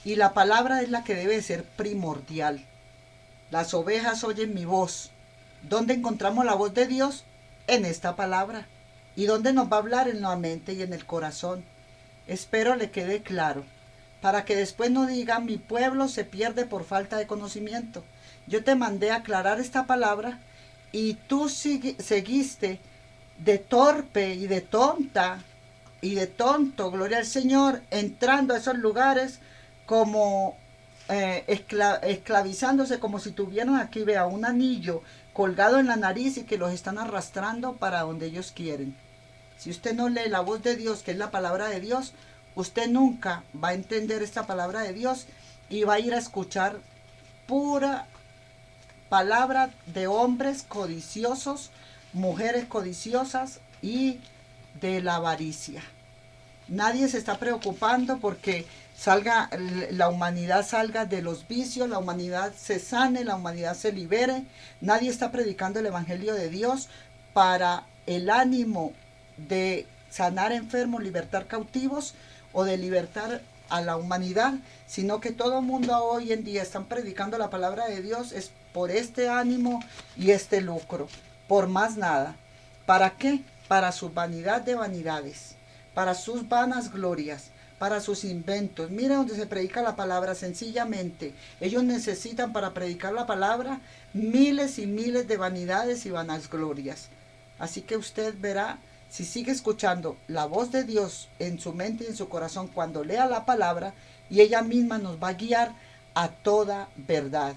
y la palabra es la que debe ser primordial. Las ovejas oyen mi voz. ¿Dónde encontramos la voz de Dios? En esta palabra. ¿Y dónde nos va a hablar? En la mente y en el corazón. Espero le quede claro, para que después no digan mi pueblo se pierde por falta de conocimiento. Yo te mandé a aclarar esta palabra y tú seguiste de torpe y de tonta y de tonto, gloria al Señor, entrando a esos lugares como esclavizándose, como si tuvieran aquí, vea, un anillo colgado en la nariz y que los están arrastrando para donde ellos quieren. Si usted no lee la voz de Dios, que es la palabra de Dios, usted nunca va a entender esta palabra de Dios y va a ir a escuchar pura palabra de hombres codiciosos, mujeres codiciosas y de la avaricia. Nadie se está preocupando porque la humanidad salga de los vicios, la humanidad se sane, la humanidad se libere. Nadie está predicando el evangelio de Dios para el ánimo de sanar enfermos, libertar cautivos o de libertar a la humanidad, sino que todo el mundo hoy en día están predicando la palabra de Dios es por este ánimo y este lucro, por más nada. ¿Para qué? Para su vanidad de vanidades, para sus vanas glorias, para sus inventos. Mira donde se predica la palabra sencillamente. Ellos necesitan para predicar la palabra miles y miles de vanidades y vanas glorias. Así que usted verá, si sigue escuchando la voz de Dios en su mente y en su corazón cuando lea la palabra, y ella misma nos va a guiar a toda verdad.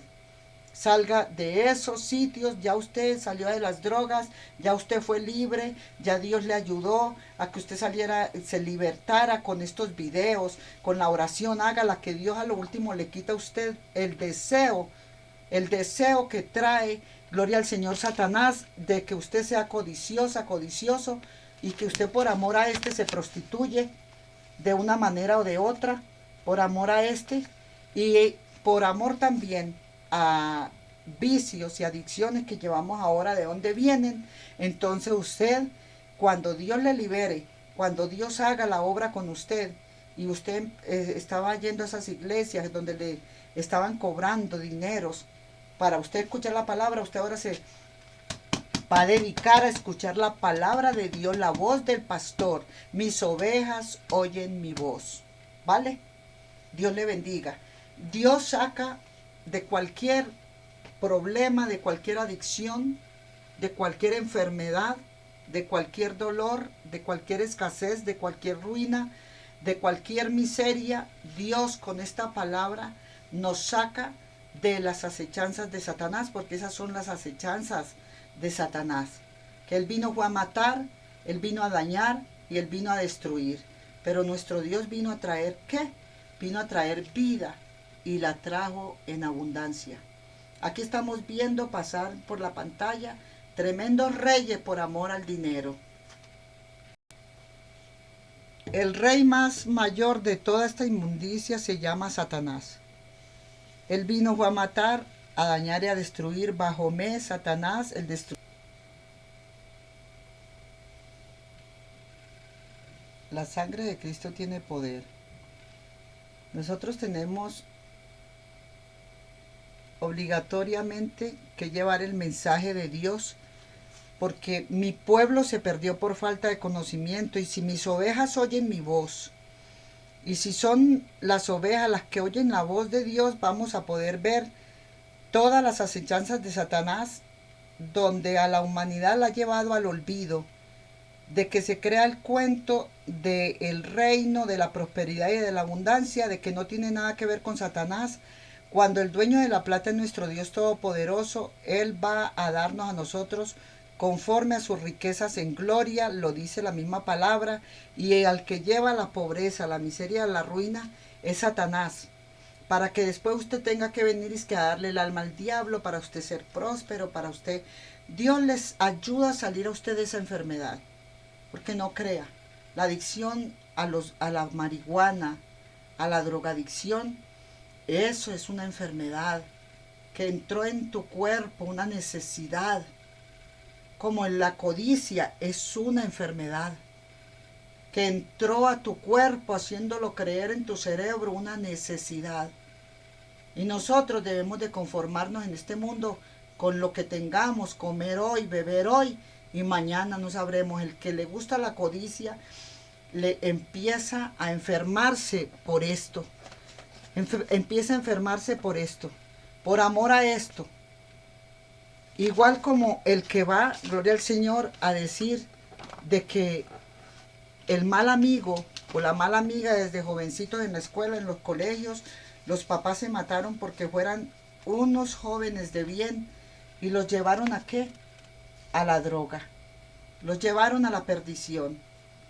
Salga de esos sitios, ya usted salió de las drogas, ya usted fue libre, ya Dios le ayudó a que usted saliera, se libertara con estos videos, con la oración, hágala, que Dios a lo último le quita a usted el deseo que trae, gloria al Señor, Satanás, de que usted sea codiciosa, codicioso, y que usted por amor a se prostituye de una manera o de otra, por amor a y por amor también a vicios y adicciones que llevamos ahora, de dónde vienen. Entonces usted, cuando Dios le libere, cuando Dios haga la obra con usted, y usted estaba yendo a esas iglesias donde le estaban cobrando dineros para usted escuchar la palabra, usted ahora se va a dedicar a escuchar la palabra de Dios, la voz del pastor. Mis ovejas oyen mi voz. ¿Vale? Dios le bendiga. Dios saca de cualquier problema, de cualquier adicción, de cualquier enfermedad, de cualquier dolor, de cualquier escasez, de cualquier ruina, de cualquier miseria. Dios con esta palabra nos saca de las acechanzas de Satanás, porque esas son las acechanzas de Satanás, que él vino a matar, él vino a dañar y él vino a destruir, pero nuestro Dios vino a traer ¿qué? Vino a traer vida y la trajo en abundancia. Aquí estamos viendo pasar por la pantalla tremendos reyes por amor al dinero. El rey más mayor de toda esta inmundicia se llama Satanás. Él vino a matar, a dañar y a destruir. Bajomé, Satanás, el destructor. La sangre de Cristo tiene poder. Nosotros tenemos obligatoriamente que llevar el mensaje de Dios, porque mi pueblo se perdió por falta de conocimiento. Y si mis ovejas oyen mi voz, y si son las ovejas las que oyen la voz de Dios, vamos a poder ver todas las acechanzas de Satanás, donde a la humanidad la ha llevado al olvido, de que se crea el cuento del reino, de la prosperidad y de la abundancia, de que no tiene nada que ver con Satanás, cuando el dueño de la plata es nuestro Dios Todopoderoso. Él va a darnos a nosotros conforme a sus riquezas en gloria, lo dice la misma palabra, y al que lleva la pobreza, la miseria, la ruina, es Satanás. para que después usted tenga que venir y es que a darle el alma al diablo, para usted ser próspero, para usted... Dios les ayuda a salir a usted de esa enfermedad, porque no crea. La adicción a la marihuana, a la drogadicción, eso es una enfermedad que entró en tu cuerpo, una necesidad. Como en la codicia es una enfermedad que entró a tu cuerpo haciéndolo creer en tu cerebro una necesidad. Y nosotros debemos de conformarnos en este mundo con lo que tengamos, comer hoy, beber hoy, y mañana no sabremos. El que le gusta la codicia le empieza a enfermarse por esto. Empieza a enfermarse por esto, por amor a esto. Igual como el que va, gloria al Señor, a decir de que el mal amigo o la mala amiga desde jovencitos en la escuela, en los colegios, los papás se mataron porque fueran unos jóvenes de bien y los llevaron ¿a qué? A la droga. Los llevaron a la perdición.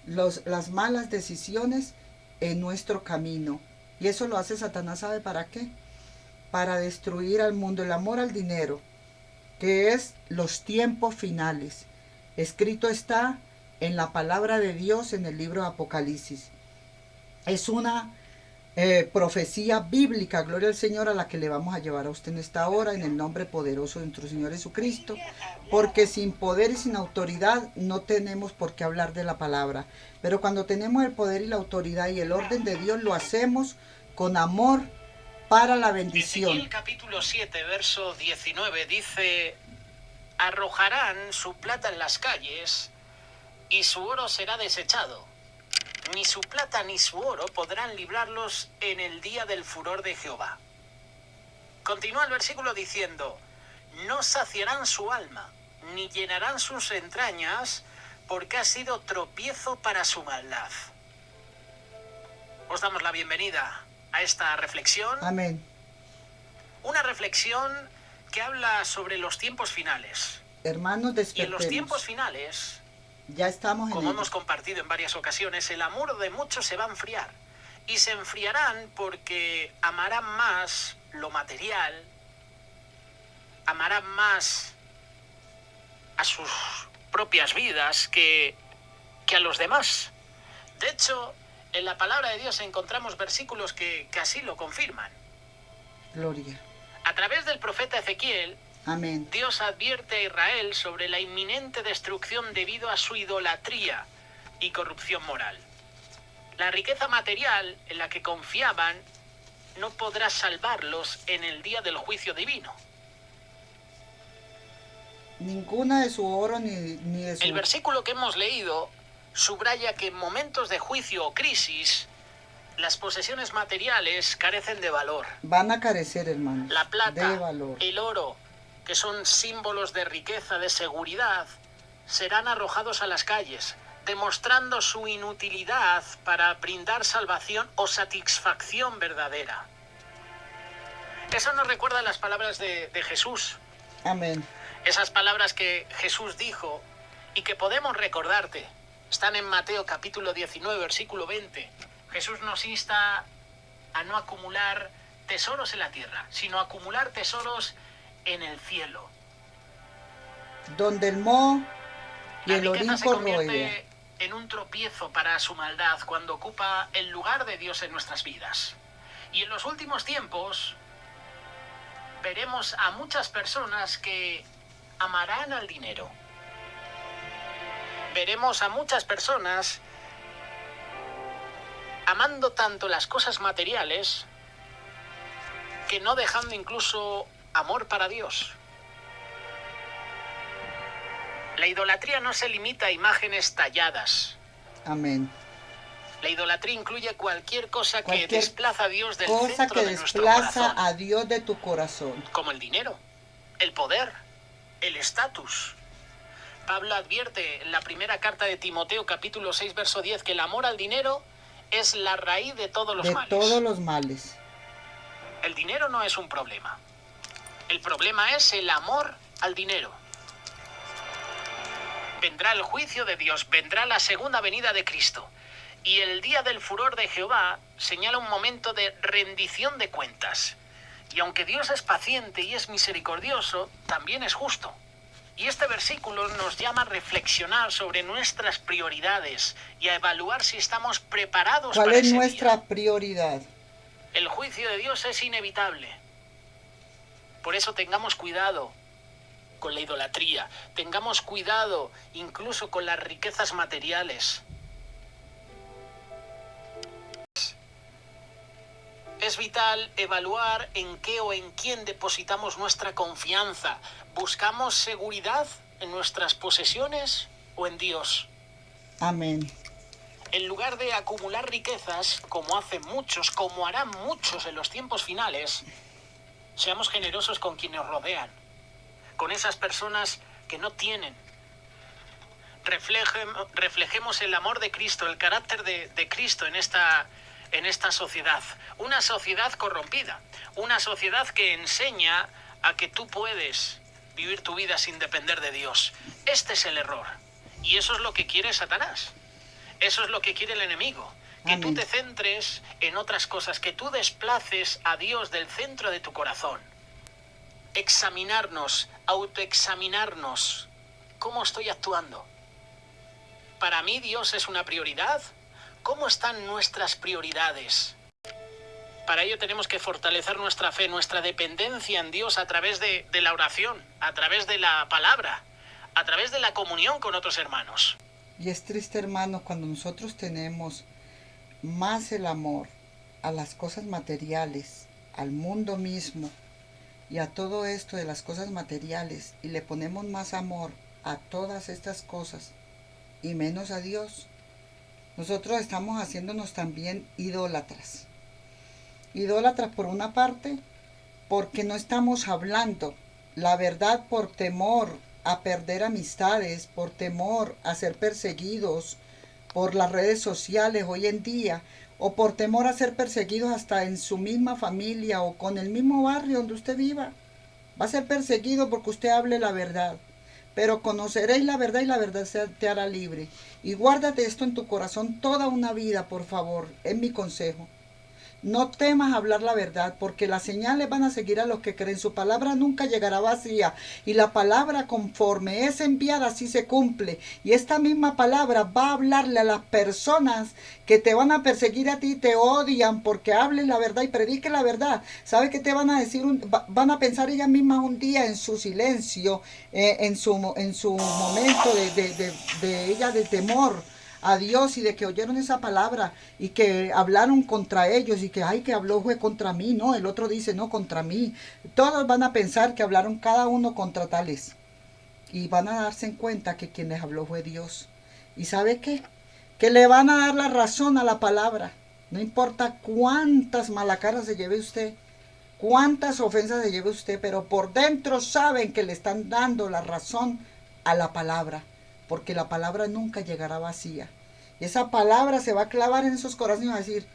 Las malas decisiones en nuestro camino. Y eso lo hace Satanás, ¿sabe para qué? Para destruir al mundo, el amor al dinero, que es los tiempos finales. Escrito está en la palabra de Dios en el libro de Apocalipsis. Es una profecía bíblica, gloria al Señor, a la que le vamos a llevar a usted en esta hora, en el nombre poderoso de nuestro Señor Jesucristo, porque sin poder y sin autoridad no tenemos por qué hablar de la palabra, pero cuando tenemos el poder y la autoridad y el orden de Dios, lo hacemos con amor para la bendición. Ezequiel capítulo 7, verso 19 dice: arrojarán su plata en las calles y su oro será desechado. Ni su plata ni su oro podrán librarlos en el día del furor de Jehová. Continúa el versículo diciendo: no saciarán su alma, ni llenarán sus entrañas, porque ha sido tropiezo para su maldad. Os damos la bienvenida a esta reflexión. Amén. Una reflexión que habla sobre los tiempos finales. Hermanos, Y en los despertemos. tiempos finales, Ya estamos en como ello. hemos compartido en varias ocasiones, el amor de muchos se va a enfriar. Y se enfriarán porque amarán más lo material, amarán más a sus propias vidas que a los demás. De hecho, en la palabra de Dios encontramos versículos que así lo confirman. Gloria. A través del profeta Ezequiel, Amén. Dios advierte a Israel sobre la inminente destrucción debido a su idolatría y corrupción moral. La riqueza material en la que confiaban no podrá salvarlos en el día del juicio divino. Ninguna de su oro ni de su... El versículo que hemos leído subraya que en momentos de juicio o crisis, las posesiones materiales carecen de valor. Van a carecer, hermanos, La plata, de valor. el oro, que son símbolos de riqueza, de seguridad, serán arrojados a las calles, demostrando su inutilidad para brindar salvación o satisfacción verdadera. Eso nos recuerda las palabras de Jesús, Amén. esas palabras que Jesús dijo y que podemos recordarte. Están en Mateo capítulo 19, versículo 20. Jesús nos insta a no acumular tesoros en la tierra, sino acumular tesoros en el cielo. Donde el moho y La el riqueza se orinco convierte roedea. en un tropiezo para su maldad cuando ocupa el lugar de Dios en nuestras vidas. Y en los últimos tiempos veremos a muchas personas que amarán al dinero. Veremos a muchas personas amando tanto las cosas materiales que no dejando incluso amor para Dios. La idolatría no se limita a imágenes talladas. Amén. La idolatría incluye cualquier cosa que Cualquier desplaza a Dios del Cosa centro que de nuestro desplaza corazón, a Dios de tu corazón. como el dinero, el poder, el estatus. Pablo advierte en la primera carta de Timoteo, capítulo 6, verso 10, que el amor al dinero es la raíz de todos los De males. todos los males. El dinero no es un problema. El problema es el amor al dinero. Vendrá el juicio de Dios, vendrá la segunda venida de Cristo. Y el día del furor de Jehová señala un momento de rendición de cuentas. Y aunque Dios es paciente y es misericordioso, también es justo. Y este versículo nos llama a reflexionar sobre nuestras prioridades y a evaluar si estamos preparados para ¿Cuál es ese nuestra día. prioridad? El juicio de Dios es inevitable. Por eso tengamos cuidado con la idolatría, tengamos cuidado incluso con las riquezas materiales. Es vital evaluar en qué o en quién depositamos nuestra confianza. ¿Buscamos seguridad en nuestras posesiones o en Dios? Amén. En lugar de acumular riquezas, como hacen muchos, como harán muchos en los tiempos finales, seamos generosos con quienes nos rodean, con esas personas que no tienen. Reflejemos el amor de Cristo, el carácter de Cristo en esta sociedad. Una sociedad corrompida, una sociedad que enseña a que tú puedes vivir tu vida sin depender de Dios. Este es el error. Y eso es lo que quiere Satanás. Eso es lo que quiere el enemigo. Que Amén. tú te centres en otras cosas, que tú desplaces a Dios del centro de tu corazón. Examinarnos, autoexaminarnos. ¿Cómo estoy actuando? ¿Para mí Dios es una prioridad? ¿Cómo están nuestras prioridades? Para ello tenemos que fortalecer nuestra fe, nuestra dependencia en Dios a través de la oración, a través de la palabra, a través de la comunión con otros hermanos. Y es triste, hermanos, cuando nosotros tenemos más el amor a las cosas materiales, al mundo mismo y a todo esto de las cosas materiales, y le ponemos más amor a todas estas cosas y menos a Dios, nosotros estamos haciéndonos también idólatras. Idólatras por una parte, porque no estamos hablando la verdad por temor a perder amistades, por temor a ser perseguidos por las redes sociales hoy en día, o por temor a ser perseguidos hasta en su misma familia o con el mismo barrio donde usted viva. Va a ser perseguido porque usted hable la verdad. Pero conoceréis la verdad y la verdad te hará libre. Y guárdate esto en tu corazón toda una vida, por favor, es mi consejo. No temas hablar la verdad, porque las señales van a seguir a los que creen. Su palabra nunca llegará vacía, y la palabra conforme es enviada así se cumple. Y esta misma palabra va a hablarle a las personas que te van a perseguir a ti, te odian porque hables la verdad y prediques la verdad. ¿Sabe qué te van a decir? Van a pensar ellas mismas un día en su silencio, en su momento de ella de temor a Dios, y de que oyeron esa palabra y que hablaron contra ellos, y que ay, que habló fue contra mí, no, el otro dice no, contra mí. Todos van a pensar que hablaron cada uno contra tales, y van a darse en cuenta que quien les habló fue Dios. ¿Y sabe qué? Que le van a dar la razón a la palabra. No importa cuántas malacaras se lleve usted, cuántas ofensas se lleve usted, pero por dentro saben que le están dando la razón a la palabra, porque la palabra nunca llegará vacía. Y esa palabra se va a clavar en esos corazones y va a decir,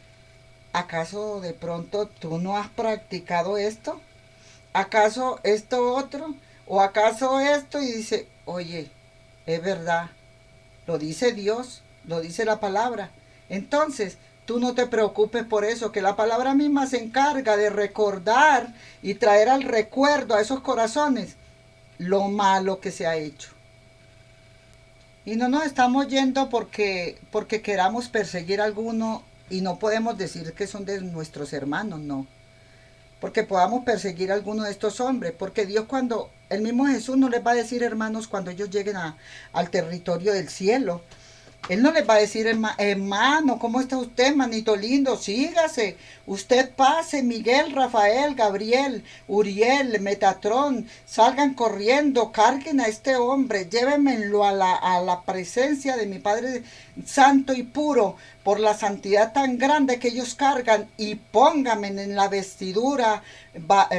¿acaso de pronto tú no has practicado esto? ¿Acaso esto otro? ¿O acaso esto? Y dice, oye, es verdad, lo dice Dios, lo dice la palabra. Entonces, tú no te preocupes por eso, que la palabra misma se encarga de recordar y traer al recuerdo a esos corazones lo malo que se ha hecho. Y no nos estamos yendo porque queramos perseguir a alguno, y no podemos decir que son de nuestros hermanos, no. Porque podamos perseguir a alguno de estos hombres, porque Dios, cuando el mismo Jesús no les va a decir hermanos cuando ellos lleguen al territorio del cielo. Él no les va a decir, hermano, ¿cómo está usted, manito lindo? Sígase, usted pase, Miguel, Rafael, Gabriel, Uriel, Metatrón, salgan corriendo, carguen a este hombre, llévenmelo a la presencia de mi Padre Santo y puro, por la santidad tan grande que ellos cargan, y pónganme en la vestidura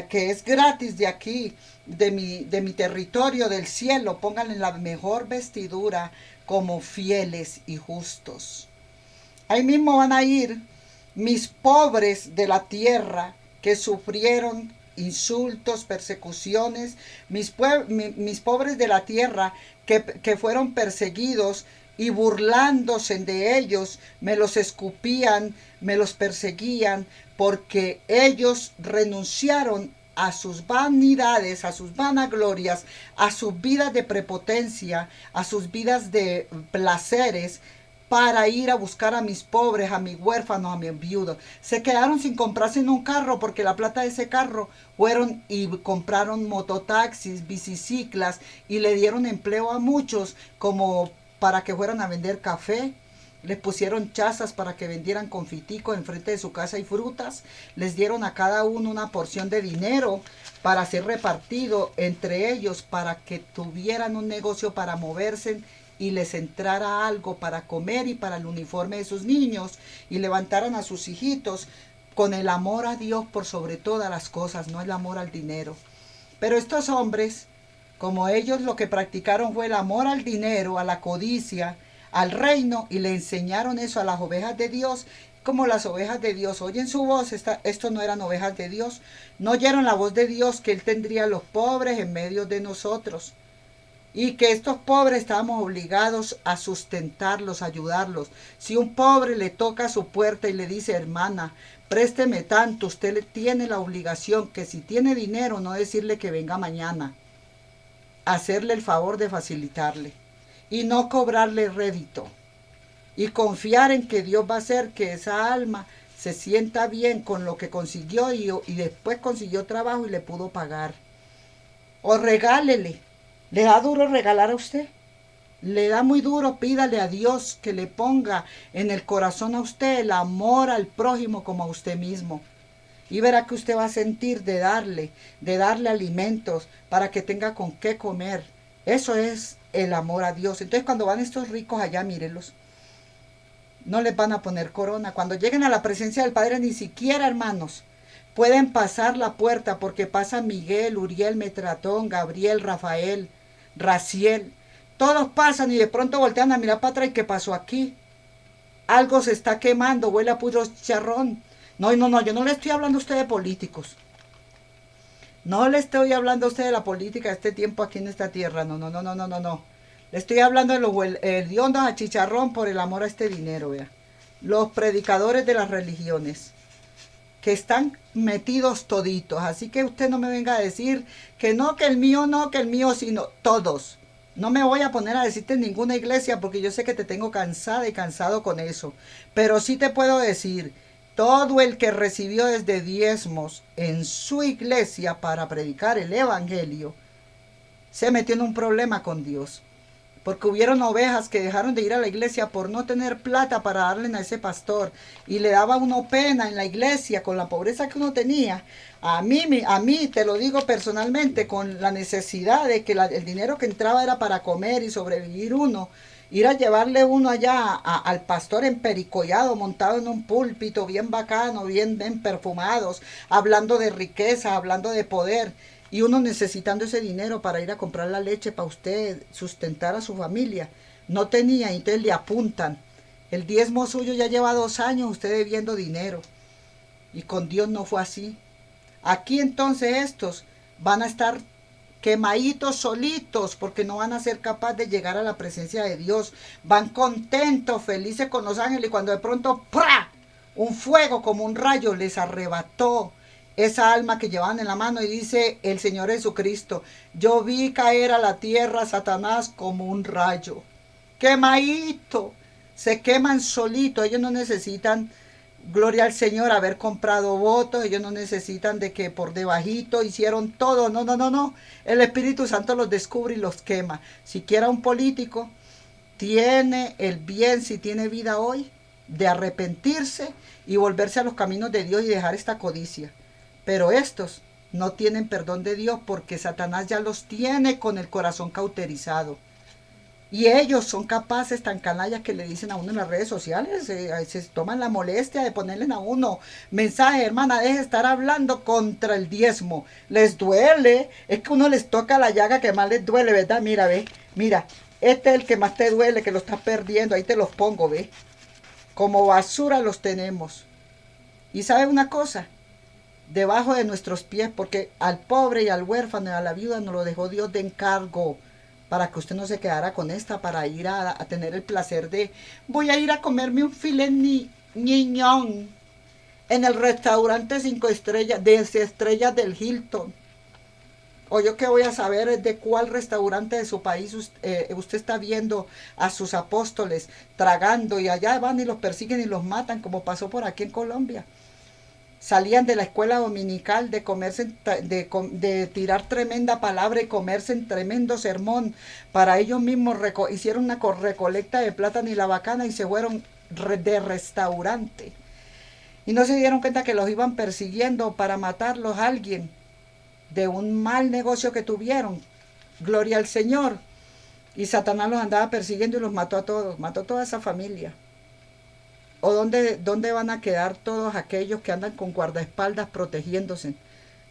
que es gratis de aquí, de mi territorio del cielo, pónganle la mejor vestidura, como fieles y justos. Ahí mismo van a ir mis pobres de la tierra, que sufrieron insultos, persecuciones, mis pobres de la tierra que fueron perseguidos, y burlándose de ellos, me los escupían, me los perseguían, porque ellos renunciaron a sus vanidades, a sus vanaglorias, a sus vidas de prepotencia, a sus vidas de placeres, para ir a buscar a mis pobres, a mis huérfanos, a mis viudos. Se quedaron sin comprarse en un carro porque la plata de ese carro fueron y compraron mototaxis, biciciclas y le dieron empleo a muchos como para que fueran a vender café. Les pusieron chazas para que vendieran confitico enfrente de su casa y frutas. Les dieron a cada uno una porción de dinero para ser repartido entre ellos para que tuvieran un negocio para moverse y les entrara algo para comer y para el uniforme de sus niños y levantaran a sus hijitos con el amor a Dios por sobre todas las cosas, no el amor al dinero. Pero estos hombres, como ellos lo que practicaron fue el amor al dinero, a la codicia, al reino, y le enseñaron eso a las ovejas de Dios, como las ovejas de Dios oyen su voz, estos no eran ovejas de Dios, no oyeron la voz de Dios que Él tendría a los pobres en medio de nosotros. Y que estos pobres estábamos obligados a sustentarlos, a ayudarlos. Si un pobre le toca a su puerta y le dice, hermana, présteme tanto, usted tiene la obligación que si tiene dinero, no decirle que venga mañana, hacerle el favor de facilitarle y no cobrarle rédito. Y confiar en que Dios va a hacer que esa alma se sienta bien con lo que consiguió y después consiguió trabajo y le pudo pagar. O regálele. ¿Le da duro regalar a usted? Le da muy duro, pídale a Dios que le ponga en el corazón a usted el amor al prójimo como a usted mismo. Y verá que usted va a sentir de darle alimentos para que tenga con qué comer. Eso es el amor a Dios. Entonces cuando van estos ricos allá, mírenlos. No les van a poner corona. Cuando lleguen a la presencia del Padre, ni siquiera, hermanos, pueden pasar la puerta porque pasa Miguel, Uriel, Metratón, Gabriel, Rafael, Raciel. Todos pasan y de pronto voltean a mirar para atrás. ¿Y qué pasó aquí? Algo se está quemando, huele a puro chicharrón. No, yo no le estoy hablando a usted de políticos. No le estoy hablando a usted de la política de este tiempo aquí en esta tierra. No. Le estoy hablando de los hediondos a chicharrón por el amor a este dinero, vea. Los predicadores de las religiones, que están metidos toditos. Así que usted no me venga a decir que no, que el mío no, que el mío sí, no. Todos. No me voy a poner a decirte en ninguna iglesia porque yo sé que te tengo cansada y cansado con eso. Pero sí te puedo decir, todo el que recibió desde diezmos en su iglesia para predicar el evangelio, se metió en un problema con Dios. Porque hubieron ovejas que dejaron de ir a la iglesia por no tener plata para darle a ese pastor. Y le daba uno pena en la iglesia con la pobreza que uno tenía. A mí, te lo digo personalmente, con la necesidad de que el dinero que entraba era para comer y sobrevivir uno. Ir a llevarle uno allá al pastor empericollado, montado en un púlpito bien bacano, bien perfumados, hablando de riqueza, hablando de poder. Y uno necesitando ese dinero para ir a comprar la leche para usted sustentar a su familia. No tenía, entonces le apuntan. El diezmo suyo ya lleva 2 años usted debiendo dinero. Y con Dios no fue así. Aquí entonces estos van a estar quemaditos solitos porque no van a ser capaces de llegar a la presencia de Dios. Van contentos, felices con los ángeles y cuando de pronto ¡pra! Un fuego como un rayo les arrebató esa alma que llevaban en la mano y dice el Señor Jesucristo, yo vi caer a la tierra a Satanás como un rayo. Quemadito, se queman solitos, ellos no necesitan, gloria al Señor, haber comprado votos, ellos no necesitan de que por debajito hicieron todo, no. El Espíritu Santo los descubre y los quema. Siquiera un político tiene el bien, si tiene vida hoy, de arrepentirse y volverse a los caminos de Dios y dejar esta codicia. Pero estos no tienen perdón de Dios porque Satanás ya los tiene con el corazón cauterizado. Y ellos son capaces, tan canallas que le dicen a uno en las redes sociales, se toman la molestia de ponerle a uno mensaje, hermana, deje de estar hablando contra el diezmo. Les duele, es que uno les toca la llaga que más les duele, ¿verdad? Mira, este es el que más te duele, que lo estás perdiendo, ahí te los pongo, ve. Como basura los tenemos. Y ¿sabe una cosa? Debajo de nuestros pies, porque al pobre y al huérfano y a la viuda nos lo dejó Dios de encargo para que usted no se quedara con esta, para ir a tener el placer de, voy a ir a comerme un filet niñón en el restaurante 5 estrellas, de 6 estrellas del Hilton. O yo qué voy a saber de cuál restaurante de su país usted está viendo a sus apóstoles tragando, y allá van y los persiguen y los matan, como pasó por aquí en Colombia. Salían de la escuela dominical de comerse, de tirar tremenda palabra y comerse en tremendo sermón. Para ellos mismos hicieron una recolecta de plátano y la bacana y se fueron de restaurante. Y no se dieron cuenta que los iban persiguiendo para matarlos a alguien de un mal negocio que tuvieron. Gloria al Señor. Y Satanás los andaba persiguiendo y los mató a todos, mató a toda esa familia. ¿O dónde van a quedar todos aquellos que andan con guardaespaldas protegiéndose?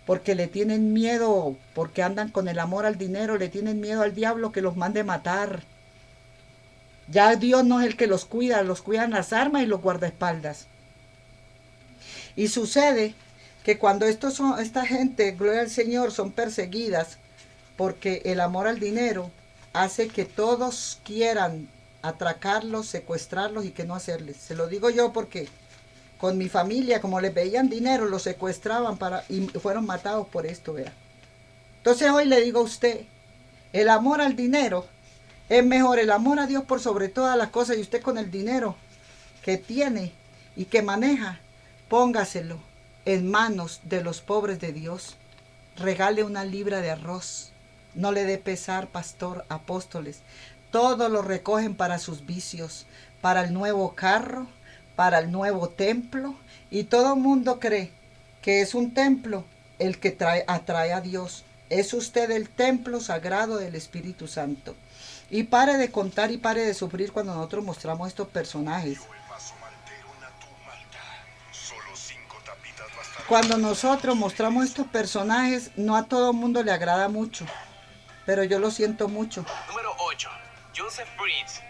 Porque le tienen miedo, porque andan con el amor al dinero, le tienen miedo al diablo que los mande matar. Ya Dios no es el que los cuidan las armas y los guardaespaldas. Y sucede que cuando esta gente, gloria al Señor, son perseguidas, porque el amor al dinero hace que todos quieran atracarlos, secuestrarlos y que no hacerles. Se lo digo yo porque con mi familia, como les veían dinero, los secuestraban y fueron matados por esto, vea. Entonces hoy le digo a usted, el amor al dinero es mejor, el amor a Dios por sobre todas las cosas, y usted con el dinero que tiene y que maneja, póngaselo en manos de los pobres de Dios. Regale una libra de arroz. No le dé pesar, pastor, apóstoles. Todo lo recogen para sus vicios, para el nuevo carro, para el nuevo templo. Y todo el mundo cree que es un templo el que atrae a Dios. Es usted el templo sagrado del Espíritu Santo. Y pare de contar y pare de sufrir cuando nosotros mostramos estos personajes. Cuando nosotros mostramos estos personajes, no a todo el mundo le agrada mucho, pero yo lo siento mucho. Número 8. Joseph Prince.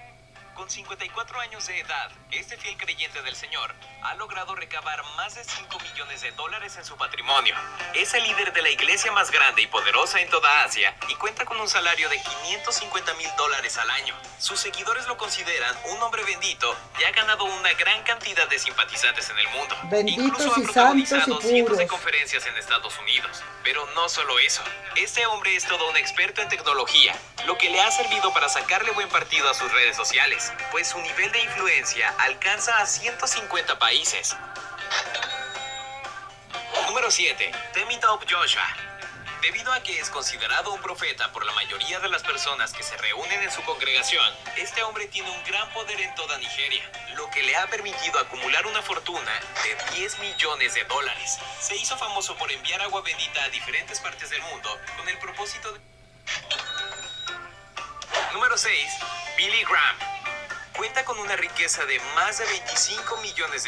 Con 54 años de edad, este fiel creyente del Señor ha logrado recabar más de $5 millones en su patrimonio. Es el líder de la iglesia más grande y poderosa en toda Asia y cuenta con un salario de $550,000 al año. Sus seguidores lo consideran un hombre bendito y ha ganado una gran cantidad de simpatizantes en el mundo. Benditos Incluso ha y santos protagonizado y cientos de puros. conferencias en Estados Unidos. Pero no solo eso. Este hombre es todo un experto en tecnología, lo que le ha servido para sacarle buen partido a sus redes sociales, pues su nivel de influencia alcanza a 150 países. Número 7. Temitope Joshua. Debido a que es considerado un profeta por la mayoría de las personas que se reúnen en su congregación, este hombre tiene un gran poder en toda Nigeria, lo que le ha permitido acumular una fortuna de $10 millones. Se hizo famoso por enviar agua bendita a diferentes partes del mundo con el propósito de... Número 6. Billy Graham. Cuenta con una riqueza de más de $25 millones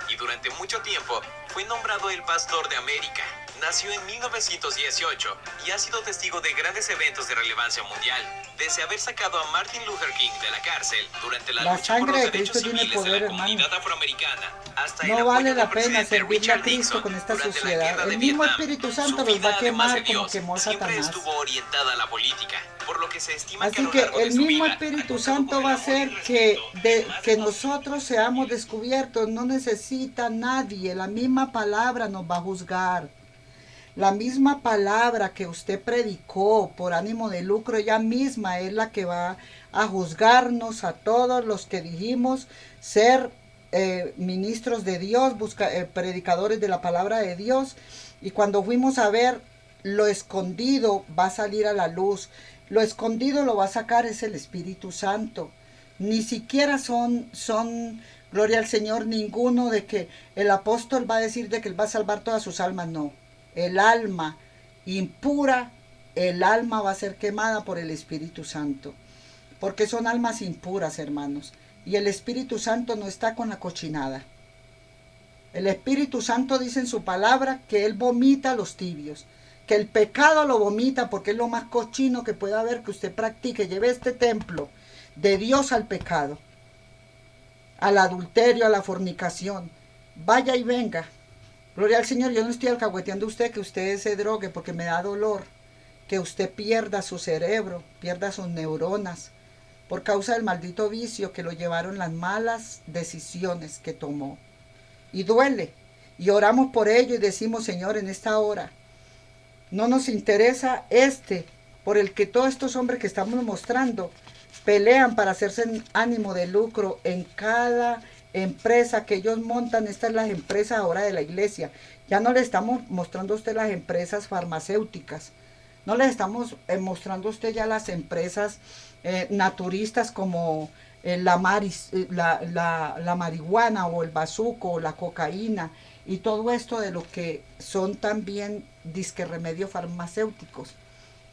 y durante mucho tiempo fue nombrado el pastor de América. Nació en 1918 y ha sido testigo de grandes eventos de relevancia mundial, desde haber sacado a Martin Luther King de la cárcel durante la lucha por los derechos civiles de la comunidad afroamericana, hasta el No apoyo vale del la pena presidente servirle a Richard Cristo Nixon con esta durante la sociedad. guerra de El mismo Vietnam. Espíritu Santo Su los va vida, a además de quemar como Dios, quemó a siempre Satanás. estuvo orientada a la política, por lo que se estima que a Así lo que largo de el su mismo vida, Espíritu ha contado Santo con va a el amor y hacer respeto que nosotros seamos descubiertos. No necesita nadie. La misma palabra nos va a juzgar. La misma palabra que usted predicó por ánimo de lucro, ella misma es la que va a juzgarnos a todos los que dijimos ser ministros de Dios, predicadores de la palabra de Dios. Y cuando fuimos a ver, lo escondido va a salir a la luz. Lo escondido lo va a sacar es el Espíritu Santo. Ni siquiera son, gloria al Señor, ninguno de que el apóstol va a decir de que él va a salvar todas sus almas, no. El alma impura, el alma va a ser quemada por el Espíritu Santo. Porque son almas impuras, hermanos. Y el Espíritu Santo no está con la cochinada. El Espíritu Santo dice en su palabra que Él vomita a los tibios. Que el pecado lo vomita porque es lo más cochino que pueda haber que usted practique. Lleve este templo de Dios al pecado, al adulterio, a la fornicación. Vaya y venga. Gloria al Señor, yo no estoy alcahueteando a usted que usted se drogue porque me da dolor que usted pierda su cerebro, pierda sus neuronas, por causa del maldito vicio que lo llevaron las malas decisiones que tomó. Y duele, y oramos por ello y decimos, Señor, en esta hora, no nos interesa por el que todos estos hombres que estamos mostrando pelean para hacerse en ánimo de lucro en cada empresa que ellos montan. Estas son las empresas ahora de la iglesia. Ya no le estamos mostrando a usted las empresas farmacéuticas, no le estamos mostrando a usted ya las empresas naturistas como la marihuana o el bazuco o la cocaína y todo esto de lo que son también disque remedios farmacéuticos,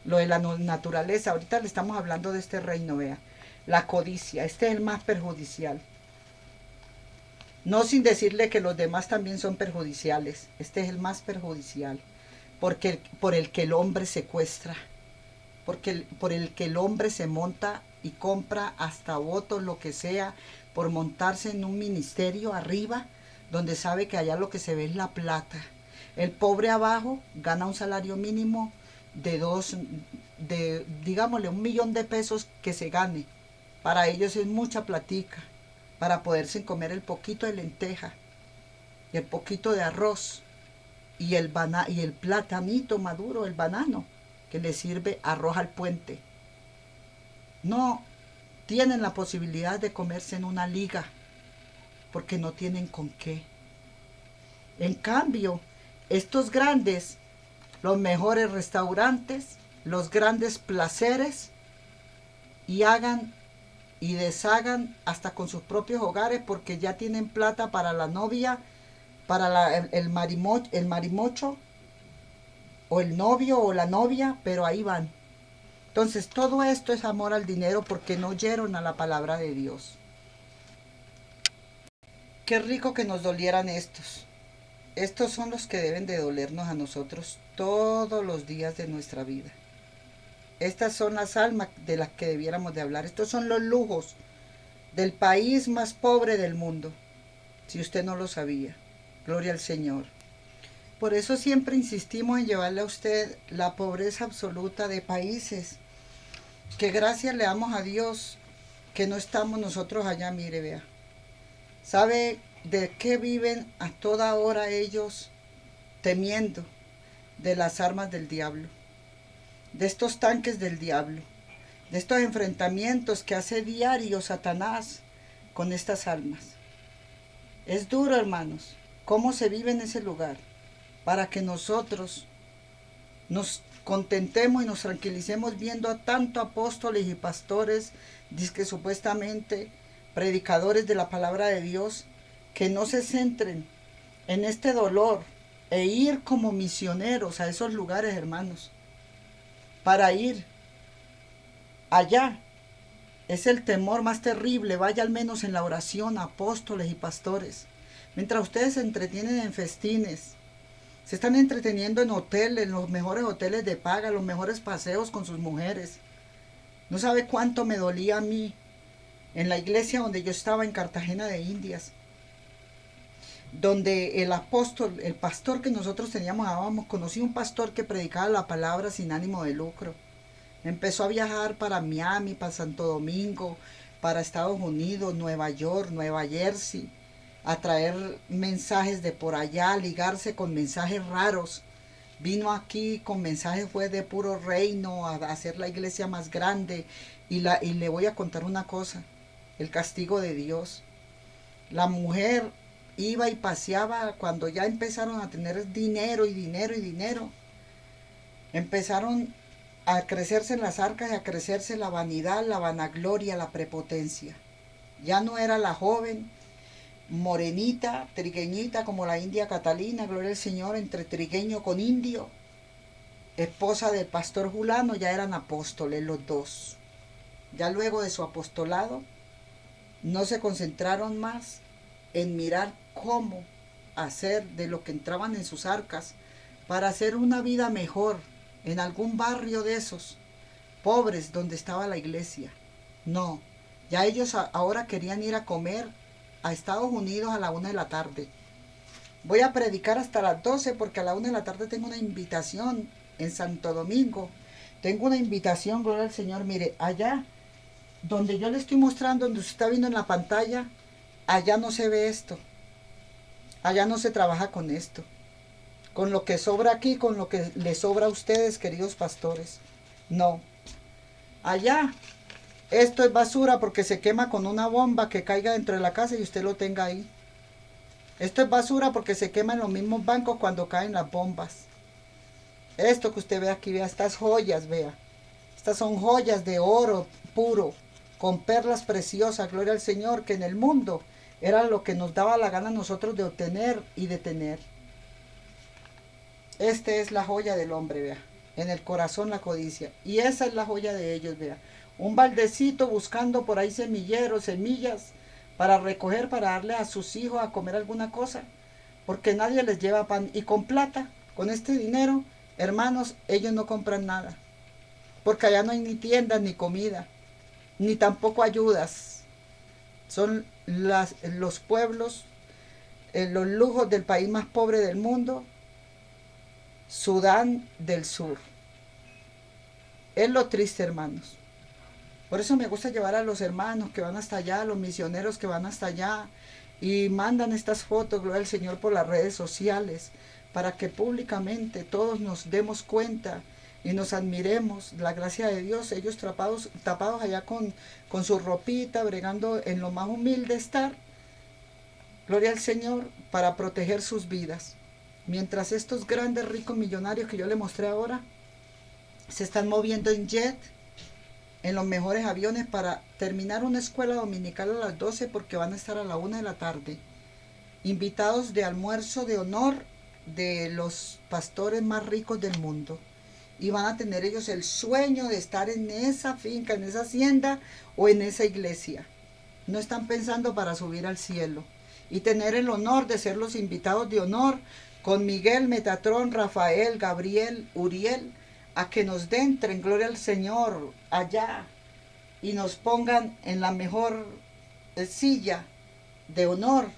lo de la naturaleza. Ahorita le estamos hablando de este reino, vea, la codicia, este es el más perjudicial. No sin decirle que los demás también son perjudiciales, este es el más perjudicial, porque por el que el hombre secuestra, por el que el hombre se monta y compra hasta votos, lo que sea, por montarse en un ministerio arriba, donde sabe que allá lo que se ve es la plata. El pobre abajo gana un salario mínimo digámosle, 1 millón de pesos que se gane. Para ellos es mucha platica, para poderse comer el poquito de lenteja, el poquito de arroz y el platanito maduro, el banano, que le sirve arroz al puente. No tienen la posibilidad de comerse en una liga, porque no tienen con qué. En cambio, estos grandes, los mejores restaurantes, los grandes placeres, y hagan y deshagan hasta con sus propios hogares, porque ya tienen plata para la novia, para el marimocho, o el novio o la novia, pero ahí van. Entonces todo esto es amor al dinero, porque no oyeron a la palabra de Dios. Qué rico que nos dolieran estos. Estos son los que deben de dolernos a nosotros todos los días de nuestra vida. Estas son las almas de las que debiéramos de hablar. Estos son los lujos del país más pobre del mundo, si usted no lo sabía. Gloria al Señor. Por eso siempre insistimos en llevarle a usted la pobreza absoluta de países que gracias le damos a Dios que no estamos nosotros allá. Mire, vea. ¿Sabe de qué viven a toda hora ellos? Temiendo de las armas del diablo, de estos tanques del diablo, de estos enfrentamientos que hace diario Satanás con estas almas. Es duro, hermanos, cómo se vive en ese lugar, para que nosotros nos contentemos y nos tranquilicemos viendo a tantos apóstoles y pastores, dizque supuestamente predicadores de la palabra de Dios, que no se centren en este dolor e ir como misioneros a esos lugares, hermanos, para ir allá. Es el temor más terrible. Vaya al menos en la oración, apóstoles y pastores. Mientras ustedes se entretienen en festines, se están entreteniendo en hoteles, en los mejores hoteles de paga, los mejores paseos con sus mujeres. No sabe cuánto me dolía a mí en la iglesia donde yo estaba en Cartagena de Indias, donde el apóstol, el pastor que nosotros conocí un pastor que predicaba la palabra sin ánimo de lucro. Empezó a viajar para Miami, para Santo Domingo, para Estados Unidos, Nueva York, Nueva Jersey, a traer mensajes de por allá, a ligarse con mensajes raros. Vino aquí con mensajes fue de puro reino, a hacer la iglesia más grande. Y le voy a contar una cosa, el castigo de Dios. La mujer iba y paseaba cuando ya empezaron a tener dinero y dinero y dinero. Empezaron a crecerse las arcas y a crecerse la vanidad, la vanagloria, la prepotencia. Ya no era la joven morenita, trigueñita como la India Catalina, gloria al Señor, entre trigueño con indio, esposa del pastor Julano. Ya eran apóstoles los dos. Ya luego de su apostolado no se concentraron más en mirar cómo hacer de lo que entraban en sus arcas para hacer una vida mejor en algún barrio de esos pobres donde estaba la iglesia. No, ya ellos ahora querían ir a comer a Estados Unidos a la 1 de la tarde. Voy a predicar hasta las 12 porque a la 1 de la tarde tengo una invitación en Santo Domingo Tengo una invitación, gloria al Señor. Mire, allá donde yo le estoy mostrando, donde usted está viendo en la pantalla, allá no se ve esto. Allá no se trabaja con esto. Con lo que sobra aquí, con lo que le sobra a ustedes, queridos pastores. No. Allá, esto es basura porque se quema con una bomba que caiga dentro de la casa y usted lo tenga ahí. Esto es basura porque se quema en los mismos bancos cuando caen las bombas. Esto que usted ve aquí, vea, estas joyas, vea. Estas son joyas de oro puro, con perlas preciosas, gloria al Señor, que en el mundo era lo que nos daba la gana a nosotros de obtener y de tener. Esta es la joya del hombre, vea. En el corazón la codicia. Y esa es la joya de ellos, vea. Un baldecito buscando por ahí semilleros, semillas, para recoger, para darle a sus hijos a comer alguna cosa. Porque nadie les lleva pan. Y con plata, con este dinero, hermanos, ellos no compran nada. Porque allá no hay ni tiendas, ni comida, ni tampoco ayudas. Son los pueblos, los lujos del país más pobre del mundo, Sudán del Sur. Es lo triste, hermanos. Por eso me gusta llevar a los hermanos que van hasta allá, los misioneros que van hasta allá, y mandan estas fotos, gloria al Señor, por las redes sociales, para que públicamente todos nos demos cuenta y nos admiremos la gracia de Dios. Ellos tapados allá con su ropita, bregando en lo más humilde estar, gloria al Señor, para proteger sus vidas. Mientras estos grandes ricos millonarios que yo le mostré ahora se están moviendo en jet, en los mejores aviones, para terminar una escuela dominical a las 12 porque van a estar a la 1 de la tarde. Invitados de almuerzo de honor de los pastores más ricos del mundo. Y van a tener ellos el sueño de estar en esa finca, en esa hacienda o en esa iglesia. No están pensando para subir al cielo. Y tener el honor de ser los invitados de honor con Miguel, Metatrón, Rafael, Gabriel, Uriel, a que nos entren, gloria al Señor, allá y nos pongan en la mejor silla de honor,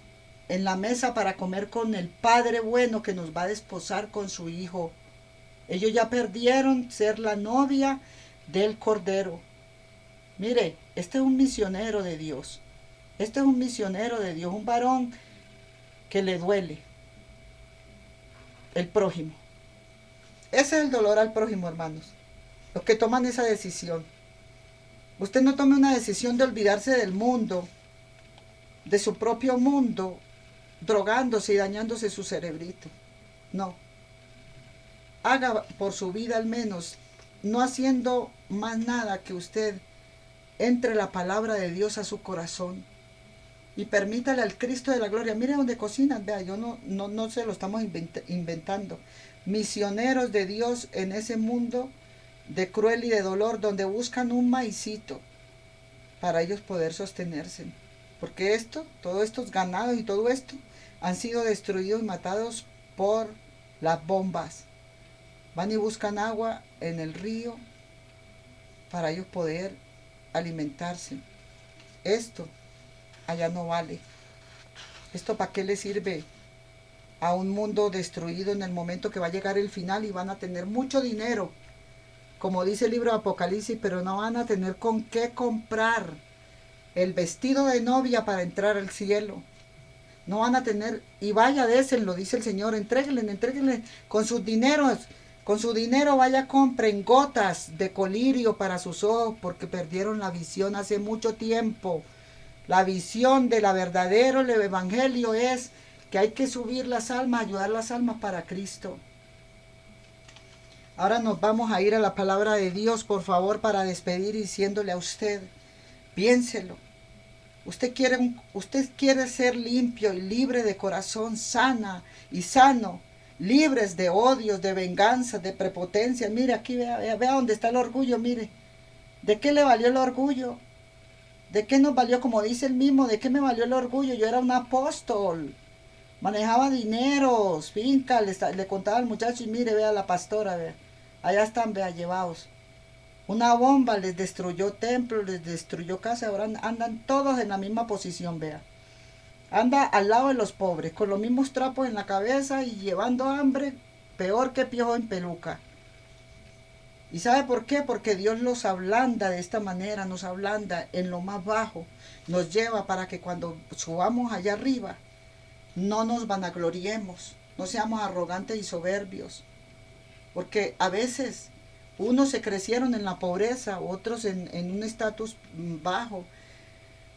en la mesa para comer con el Padre bueno que nos va a desposar con su Hijo. Ellos ya perdieron ser la novia del Cordero. Mire, este es un misionero de Dios. Este es un misionero de Dios, un varón que le duele el prójimo. Ese es el dolor al prójimo, hermanos. Los que toman esa decisión. Usted no tome una decisión de olvidarse del mundo, de su propio mundo, drogándose y dañándose su cerebrito. No. Haga por su vida al menos, no haciendo más nada, que usted entre la palabra de Dios a su corazón y permítale al Cristo de la gloria. Mire donde cocinan, vea, yo no se lo estamos inventando. Misioneros de Dios en ese mundo de cruel y de dolor, donde buscan un maicito para ellos poder sostenerse. Porque todos estos ganados y todo esto han sido destruidos y matados por las bombas. Van y buscan agua en el río para ellos poder alimentarse. Esto allá no vale. ¿Esto para qué le sirve a un mundo destruido en el momento que va a llegar el final y van a tener mucho dinero, como dice el libro de Apocalipsis, pero no van a tener con qué comprar el vestido de novia para entrar al cielo? No van a tener, y vaya, désenlo, dice el Señor, entréguenle con sus dineros. Con su dinero vaya, compren gotas de colirio para sus ojos, porque perdieron la visión hace mucho tiempo. La visión de la verdadero evangelio es que hay que subir las almas, ayudar las almas para Cristo. Ahora nos vamos a ir a la palabra de Dios, por favor, para despedir, diciéndole a usted, piénselo. Usted quiere ser limpio y libre de corazón, sana y sano, libres de odios, de venganza, de prepotencia. Mire aquí, vea dónde está el orgullo, mire. ¿De qué le valió el orgullo? ¿De qué nos valió? Como dice el mismo, ¿de qué me valió el orgullo? Yo era un apóstol, manejaba dineros, fincas, le contaba al muchacho y mire, vea la pastora, vea. Allá están, vea, llevados. Una bomba les destruyó templos, les destruyó casa, ahora andan todos en la misma posición, vea. Anda al lado de los pobres, con los mismos trapos en la cabeza y llevando hambre, peor que piojo en peluca. ¿Y sabe por qué? Porque Dios los ablanda de esta manera, nos ablanda en lo más bajo, nos lleva para que cuando subamos allá arriba, no nos vanagloriemos, no seamos arrogantes y soberbios. Porque a veces unos se crecieron en la pobreza, otros en un estatus bajo,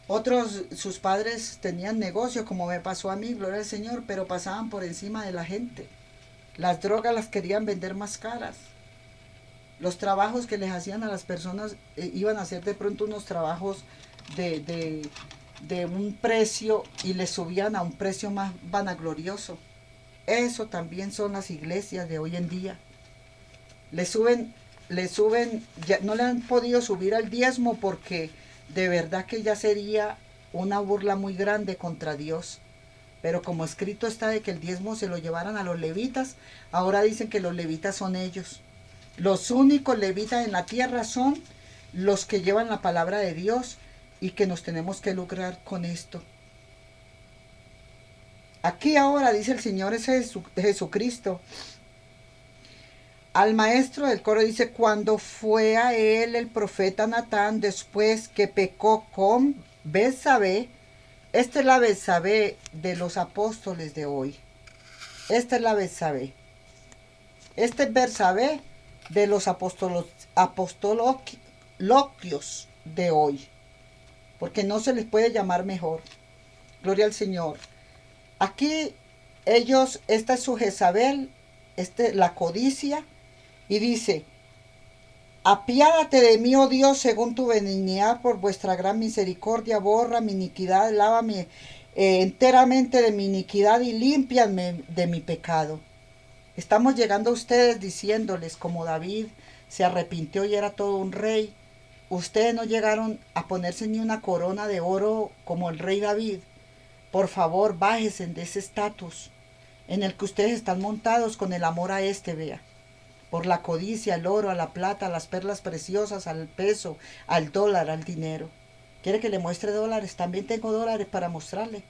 otros sus padres tenían negocios, como me pasó a mí, gloria al Señor, pero pasaban por encima de la gente. Las drogas las querían vender más caras. Los trabajos que les hacían a las personas iban a ser de pronto unos trabajos de un precio y les subían a un precio más vanaglorioso. Eso también son las iglesias de hoy en día. Le suben, ya no le han podido subir al diezmo porque de verdad que ya sería una burla muy grande contra Dios. Pero como escrito está de que el diezmo se lo llevaran a los levitas, ahora dicen que los levitas son ellos. Los únicos levitas en la tierra son los que llevan la palabra de Dios y que nos tenemos que lucrar con esto. Aquí ahora dice el Señor Jesucristo. Al maestro del coro dice, cuando fue a él el profeta Natán después que pecó con Betsabé. Esta es la Betsabé de los apóstoles de hoy. Esta es la Betsabé. Este es Betsabé de los apostoloquios de hoy. Porque no se les puede llamar mejor. Gloria al Señor. Aquí ellos, esta es su Jezabel, la codicia. Y dice, apiádate de mí, oh Dios, según tu benignidad, por vuestra gran misericordia, borra mi iniquidad, lávame enteramente de mi iniquidad y límpiame de mi pecado. Estamos llegando a ustedes diciéndoles, como David se arrepintió y era todo un rey, ustedes no llegaron a ponerse ni una corona de oro como el rey David. Por favor, bájense de ese estatus en el que ustedes están montados con el amor a vea. Por la codicia, al oro, a la plata, a las perlas preciosas, al peso, al dólar, al dinero. ¿Quiere que le muestre dólares? También tengo dólares para mostrarle.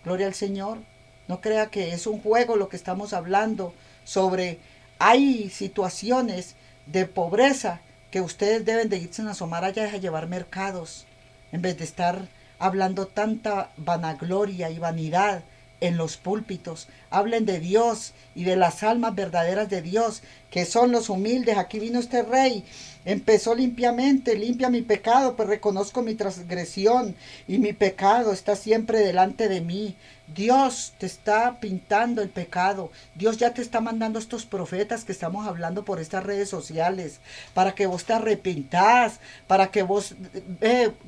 Gloria al Señor. No crea que es un juego lo que estamos hablando sobre. Hay situaciones de pobreza que ustedes deben de irse a asomar allá a llevar mercados. En vez de estar hablando tanta vanagloria y vanidad en los púlpitos. Hablen de Dios y de las almas verdaderas de Dios, que son los humildes. Aquí vino este rey, empezó limpiamente, limpia mi pecado, pues reconozco mi transgresión y mi pecado está siempre delante de mí. Dios te está pintando el pecado. Dios ya te está mandando estos profetas que estamos hablando por estas redes sociales, para que vos te arrepintás, para que vos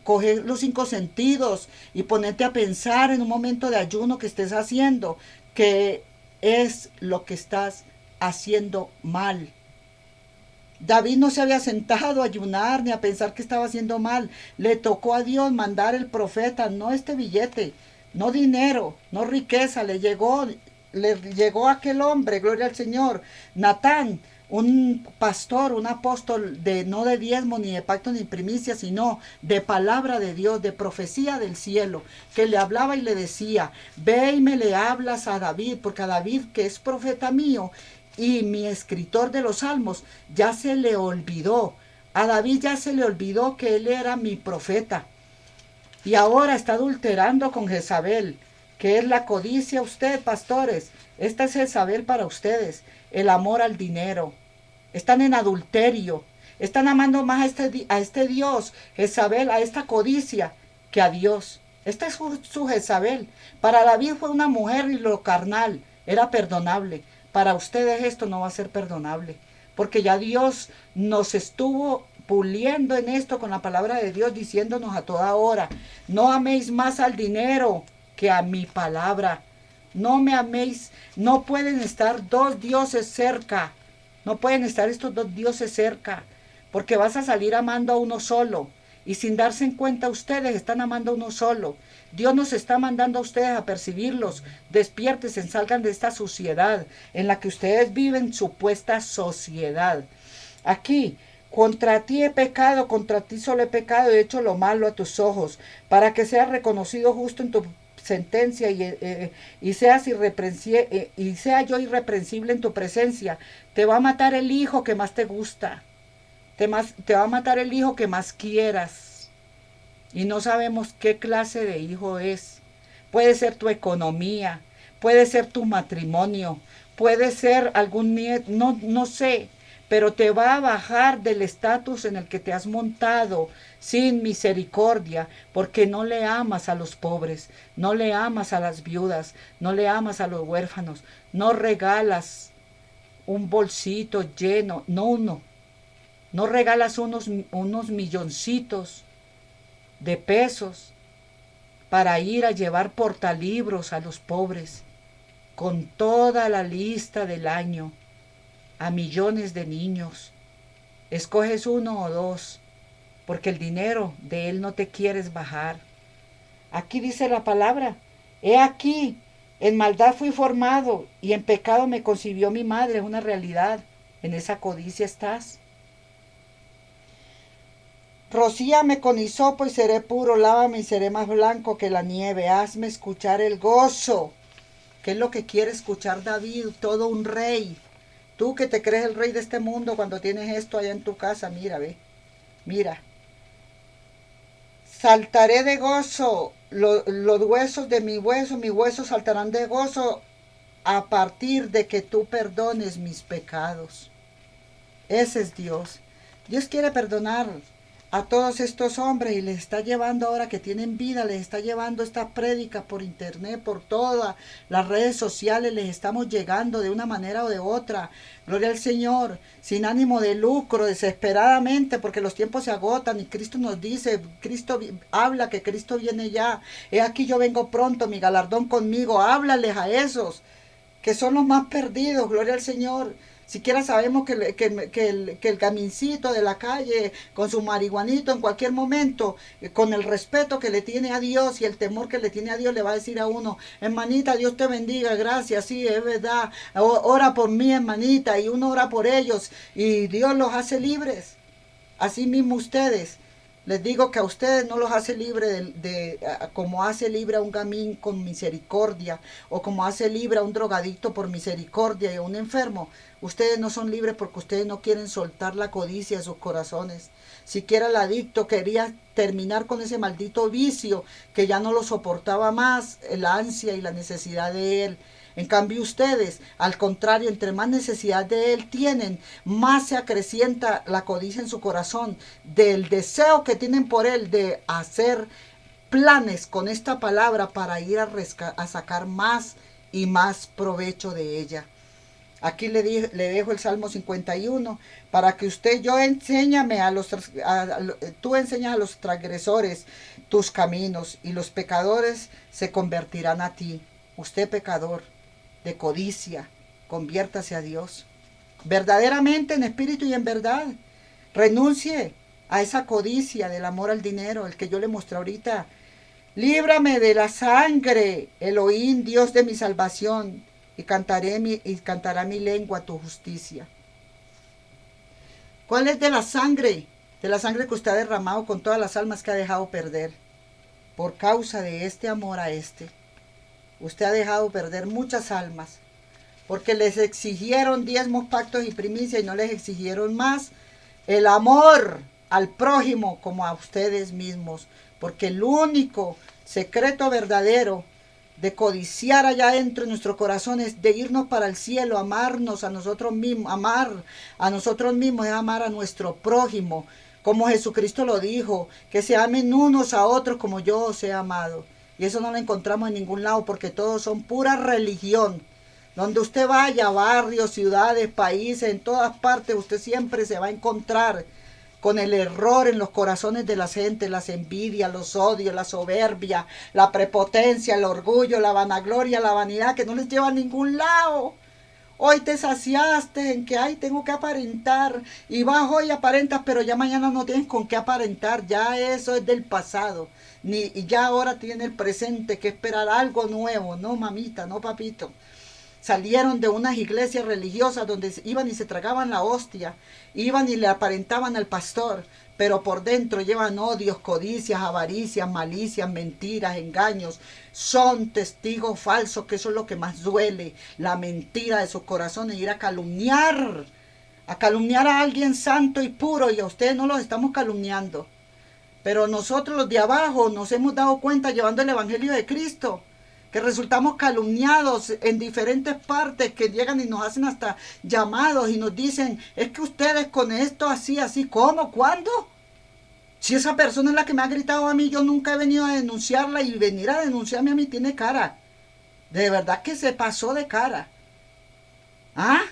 coges los 5 sentidos y ponete a pensar en un momento de ayuno que estés haciendo, que es lo que estás haciendo mal. David no se había sentado a ayunar ni a pensar que estaba haciendo mal. Le tocó a Dios mandar el profeta, no este billete, no dinero, no riqueza. Le llegó a aquel hombre, gloria al Señor, Natán, un pastor, un apóstol no de diezmo, ni de pacto, ni primicia, sino de palabra de Dios, de profecía del cielo, que le hablaba y le decía, ve y me le hablas a David, porque a David, que es profeta mío, y mi escritor de los salmos, ya se le olvidó. A David ya se le olvidó que él era mi profeta. Y ahora está adulterando con Jezabel, que es la codicia. Usted, pastores, esta es Jezabel para ustedes, el amor al dinero. Están en adulterio. Están amando más a este Dios, Jezabel, a esta codicia, que a Dios. Esta es su Jezabel. Para David fue una mujer y lo carnal era perdonable. Para ustedes esto no va a ser perdonable, porque ya Dios nos estuvo puliendo en esto con la palabra de Dios, diciéndonos a toda hora, no améis más al dinero que a mi palabra. No me améis, no pueden estar dos dioses cerca, no pueden estar estos dos dioses cerca, porque vas a salir amando a uno solo, y sin darse en cuenta ustedes están amando a uno solo. Dios nos está mandando a ustedes a percibirlos. Despiértense, salgan de esta suciedad en la que ustedes viven, supuesta sociedad. Aquí, contra ti he pecado, contra ti solo he pecado, he hecho lo malo a tus ojos, para que seas reconocido justo en tu sentencia y sea yo irreprensible en tu presencia. Te va a matar el hijo que más te gusta. te va a matar el hijo que más quieras. Y no sabemos qué clase de hijo es. Puede ser tu economía, puede ser tu matrimonio, puede ser algún nieto, no sé, pero te va a bajar del estatus en el que te has montado sin misericordia, porque no le amas a los pobres, no le amas a las viudas, no le amas a los huérfanos, no regalas un bolsito lleno, no regalas unos milloncitos de pesos para ir a llevar portalibros a los pobres, con toda la lista del año, a millones de niños. Escoges uno o dos, porque el dinero de él no te quieres bajar. Aquí dice la palabra, he aquí, en maldad fui formado y en pecado me concibió mi madre, es una realidad, en esa codicia estás. Rocíame con hisopo y seré puro, lávame y seré más blanco que la nieve, hazme escuchar el gozo. ¿Qué es lo que quiere escuchar David? Todo un rey. Tú que te crees el rey de este mundo cuando tienes esto allá en tu casa, mira, ve, mira. Saltaré de gozo, los huesos de mis huesos saltarán de gozo a partir de que tú perdones mis pecados. Ese es Dios. Dios quiere perdonar a todos estos hombres y les está llevando, ahora que tienen vida, les está llevando estas prédicas por internet, por todas las redes sociales, les estamos llegando de una manera o de otra. Gloria al Señor, sin ánimo de lucro, desesperadamente, porque los tiempos se agotan y Cristo nos dice, Cristo habla que Cristo viene ya. He aquí yo vengo pronto, mi galardón conmigo. Háblales a esos que son los más perdidos, gloria al Señor. Siquiera sabemos que el camincito de la calle, con su marihuanito en cualquier momento, con el respeto que le tiene a Dios y el temor que le tiene a Dios, le va a decir a uno, hermanita, Dios te bendiga, gracias, sí, es verdad, ora por mí, hermanita, y uno ora por ellos, y Dios los hace libres. Así mismo ustedes. Les digo que a ustedes no los hace libre como hace libre a un gamín con misericordia, o como hace libre a un drogadicto por misericordia y a un enfermo. Ustedes no son libres porque ustedes no quieren soltar la codicia de sus corazones. Siquiera el adicto quería terminar con ese maldito vicio que ya no lo soportaba más, la ansia y la necesidad de él. En cambio ustedes, al contrario, entre más necesidad de él tienen, más se acrecienta la codicia en su corazón, del deseo que tienen por él de hacer planes con esta palabra para ir a sacar más y más provecho de ella. Aquí le dejo el Salmo 51 para que usted, tú enseñas a los transgresores tus caminos y los pecadores se convertirán a ti. Usted pecador de codicia, conviértase a Dios. Verdaderamente en espíritu y en verdad. Renuncie a esa codicia del amor al dinero, el que yo le mostré ahorita. Líbrame de la sangre, Elohim, Dios de mi salvación, y cantará mi lengua tu justicia. ¿Cuál es de la sangre? De la sangre que usted ha derramado con todas las almas que ha dejado perder. Por causa de este amor a este. Usted ha dejado perder muchas almas. Porque les exigieron diezmos, pactos y primicia y no les exigieron más el amor al prójimo como a ustedes mismos. Porque el único secreto verdadero de codiciar allá adentro en nuestro corazón es de irnos para el cielo, amarnos a nosotros mismos, amar a nosotros mismos es amar a nuestro prójimo, como Jesucristo lo dijo, que se amen unos a otros como yo os he amado. Y eso no lo encontramos en ningún lado porque todos son pura religión. Donde usted vaya, barrios, ciudades, países, en todas partes, usted siempre se va a encontrar con el error en los corazones de la gente, las envidias, los odios, la soberbia, la prepotencia, el orgullo, la vanagloria, la vanidad, que no les lleva a ningún lado. Hoy te saciaste en que, ay, tengo que aparentar, y vas hoy aparentas, pero ya mañana no tienes con qué aparentar, ya eso es del pasado, y ya ahora tiene el presente que esperar algo nuevo, no mamita, no papito. Salieron de unas iglesias religiosas donde iban y se tragaban la hostia, iban y le aparentaban al pastor, pero por dentro llevan odios, codicias, avaricias, malicias, mentiras, engaños. Son testigos falsos, que eso es lo que más duele, la mentira de sus corazones, ir a calumniar a calumniar a alguien santo y puro, y a ustedes no los estamos calumniando. Pero nosotros los de abajo nos hemos dado cuenta llevando el Evangelio de Cristo, que resultamos calumniados en diferentes partes, que llegan y nos hacen hasta llamados y nos dicen, es que ustedes con esto así, así, ¿cómo? ¿Cuándo? Si esa persona es la que me ha gritado a mí, yo nunca he venido a denunciarla, y venir a denunciarme a mí tiene cara. De verdad que se pasó de cara. ¿Ah?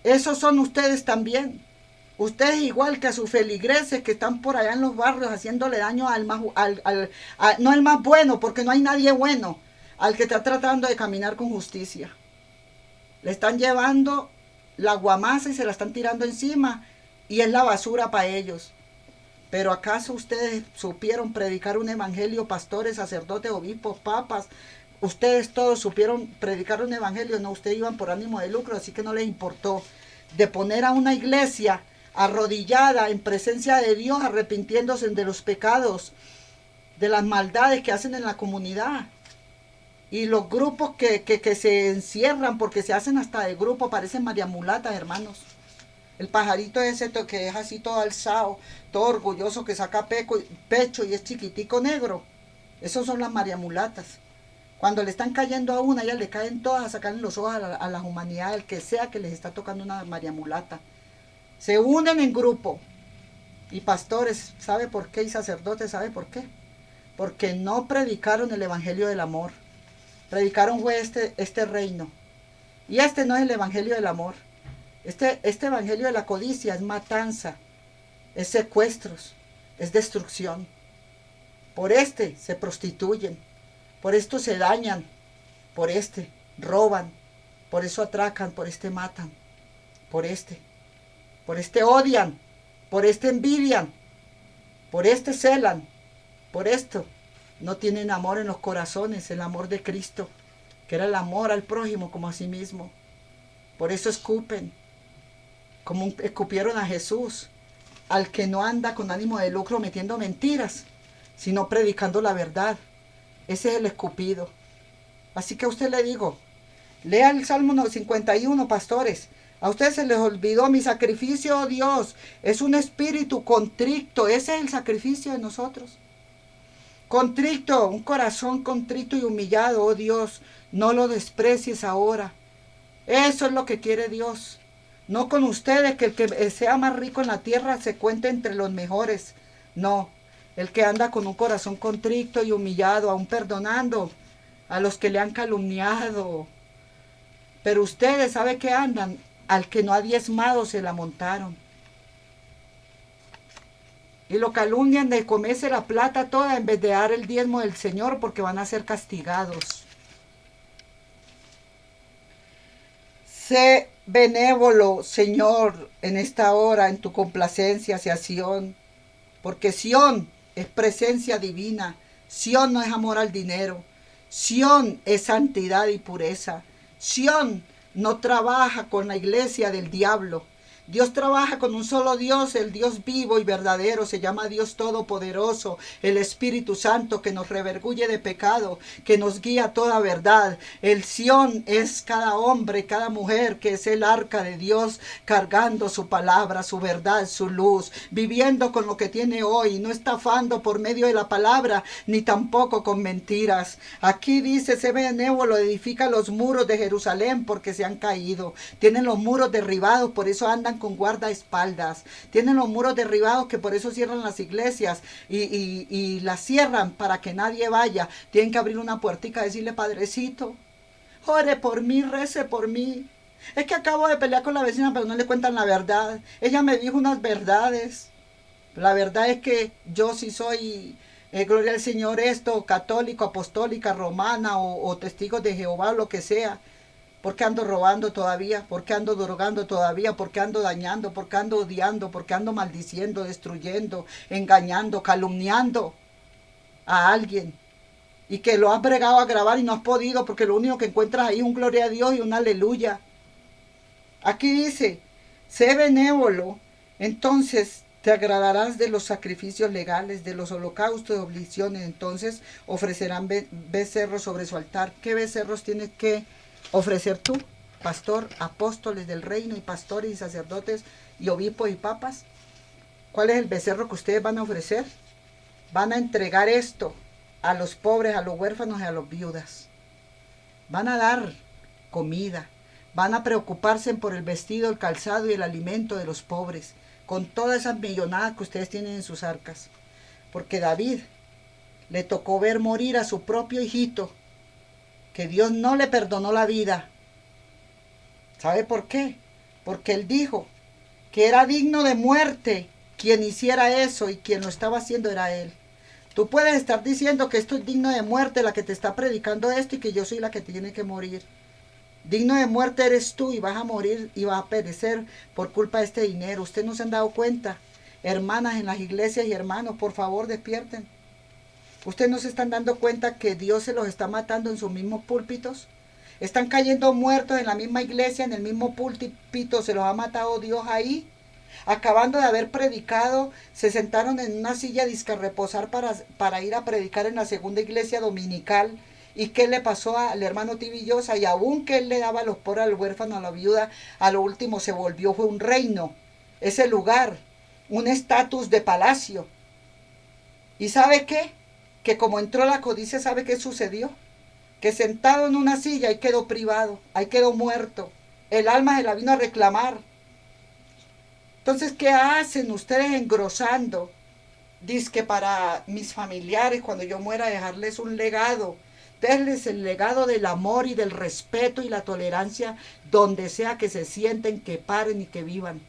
Esos son ustedes también. Ustedes igual que a sus feligreses que están por allá en los barrios haciéndole daño al más, no al más bueno, porque no hay nadie bueno, al que está tratando de caminar con justicia. Le están llevando la guamasa y se la están tirando encima, y es la basura para ellos. Pero ¿acaso ustedes supieron predicar un evangelio, pastores, sacerdotes, obispos, papas? Ustedes todos supieron predicar un evangelio. No, ustedes iban por ánimo de lucro, así que no les importó de poner a una iglesia arrodillada en presencia de Dios, arrepintiéndose de los pecados, de las maldades que hacen en la comunidad. Y los grupos que se encierran porque se hacen hasta de grupo, parecen mariamulatas, hermanos. El pajarito ese que es así todo alzado, todo orgulloso, que saca pecho y es chiquitico negro. Esos son las mariamulatas. Cuando le están cayendo a una, ellas le caen todas a sacarle los ojos a la humanidad, el que sea que les está tocando una mariamulata. Se unen en grupo. Y pastores, ¿sabe por qué? Y sacerdotes, ¿sabe por qué? Porque no predicaron el evangelio del amor. Predicaron fue este reino. Y este no es el evangelio del amor. Este evangelio de la codicia es matanza, es secuestros, es destrucción. Por este se prostituyen, por esto se dañan, por este roban, por eso atracan, por este matan, por este odian, por este envidian, por este celan, por esto no tienen amor en los corazones, el amor de Cristo, que era el amor al prójimo como a sí mismo. Por eso escupen, como escupieron a Jesús, al que no anda con ánimo de lucro metiendo mentiras, sino predicando la verdad. Ese es el escupido. Así que a usted le digo, lea el Salmo 51, pastores. A ustedes se les olvidó mi sacrificio, oh Dios. Es un espíritu contrito. Ese es el sacrificio de nosotros. Contrito, un corazón contrito y humillado, oh Dios. No lo desprecies ahora. Eso es lo que quiere Dios. No con ustedes, que el que sea más rico en la tierra se cuente entre los mejores. No, el que anda con un corazón contrito y humillado, aún perdonando a los que le han calumniado. Pero ustedes, ¿sabe qué andan? Al que no ha diezmado se la montaron. Y lo calumnian de comerse la plata toda en vez de dar el diezmo del Señor, porque van a ser castigados. Sé benévolo, Señor, en esta hora, en tu complacencia hacia Sión, porque Sión es presencia divina, Sión no es amor al dinero, Sión es santidad y pureza, Sión no trabaja con la iglesia del diablo. Dios trabaja con un solo Dios, el Dios vivo y verdadero, se llama Dios Todopoderoso, el Espíritu Santo que nos revergulle de pecado, que nos guía a toda verdad. El Sión es cada hombre, cada mujer que es el arca de Dios, cargando su palabra, su verdad, su luz, viviendo con lo que tiene hoy, no estafando por medio de la palabra, ni tampoco con mentiras. Aquí dice, sé benévolo, edifica los muros de Jerusalén porque se han caído. Tienen los muros derribados, por eso andan con guardaespaldas. Tienen los muros derribados, que por eso cierran las iglesias y las cierran para que nadie vaya. Tienen que abrir una puertica y decirle, Padrecito, ore por mí, rece por mí. Es que acabo de pelear con la vecina, pero no le cuentan la verdad. Ella me dijo unas verdades. La verdad es que yo sí soy, gloria al Señor, católico, apostólica, romana o testigos de Jehová, lo que sea. ¿Por qué ando robando todavía? ¿Por qué ando drogando todavía? ¿Por qué ando dañando? ¿Por qué ando odiando? ¿Por qué ando maldiciendo, destruyendo, engañando, calumniando a alguien? Y que lo has bregado a grabar y no has podido, porque lo único que encuentras ahí es un gloria a Dios y un aleluya. Aquí dice, sé benévolo, entonces te agradarás de los sacrificios legales, de los holocaustos de obligaciones. Entonces ofrecerán becerros sobre su altar. ¿Qué becerros tienes que ofrecer tú? pastor, apóstoles del reino y pastores y sacerdotes y obispos y papas? ¿Cuál es el becerro que ustedes van a ofrecer? Van a entregar esto a los pobres, a los huérfanos y a las viudas. Van a dar comida. Van a preocuparse por el vestido, el calzado y el alimento de los pobres, con todas esas millonadas que ustedes tienen en sus arcas. Porque David le tocó ver morir a su propio hijito, que Dios no le perdonó la vida. ¿Sabe por qué? Porque él dijo que era digno de muerte quien hiciera eso, y quien lo estaba haciendo era él. Tú puedes estar diciendo que esto es digno de muerte, la que te está predicando esto, y que yo soy la que tiene que morir. Digno de muerte eres tú, y vas a morir y vas a perecer por culpa de este dinero. Ustedes no se han dado cuenta. Hermanas en las iglesias y hermanos, por favor despierten. Ustedes no se están dando cuenta que Dios se los está matando en sus mismos púlpitos. Están cayendo muertos en la misma iglesia, en el mismo púlpito, se los ha matado Dios ahí. Acabando de haber predicado, se sentaron en una silla disque reposar para ir a predicar en la segunda iglesia dominical. ¿Y qué le pasó al hermano Tibillosa? Y aun que él le daba los pobres, al huérfano, a la viuda, a lo último se volvió, fue un reino, ese lugar, un estatus de palacio. ¿Y sabe qué? Que como entró la codicia, ¿sabe qué sucedió? Que sentado en una silla, ahí quedó privado, ahí quedó muerto. El alma se la vino a reclamar. Entonces, ¿qué hacen ustedes engrosando? Dice que para mis familiares, cuando yo muera, dejarles un legado. Darles el legado del amor y del respeto y la tolerancia donde sea que se sienten, que paren y que vivan.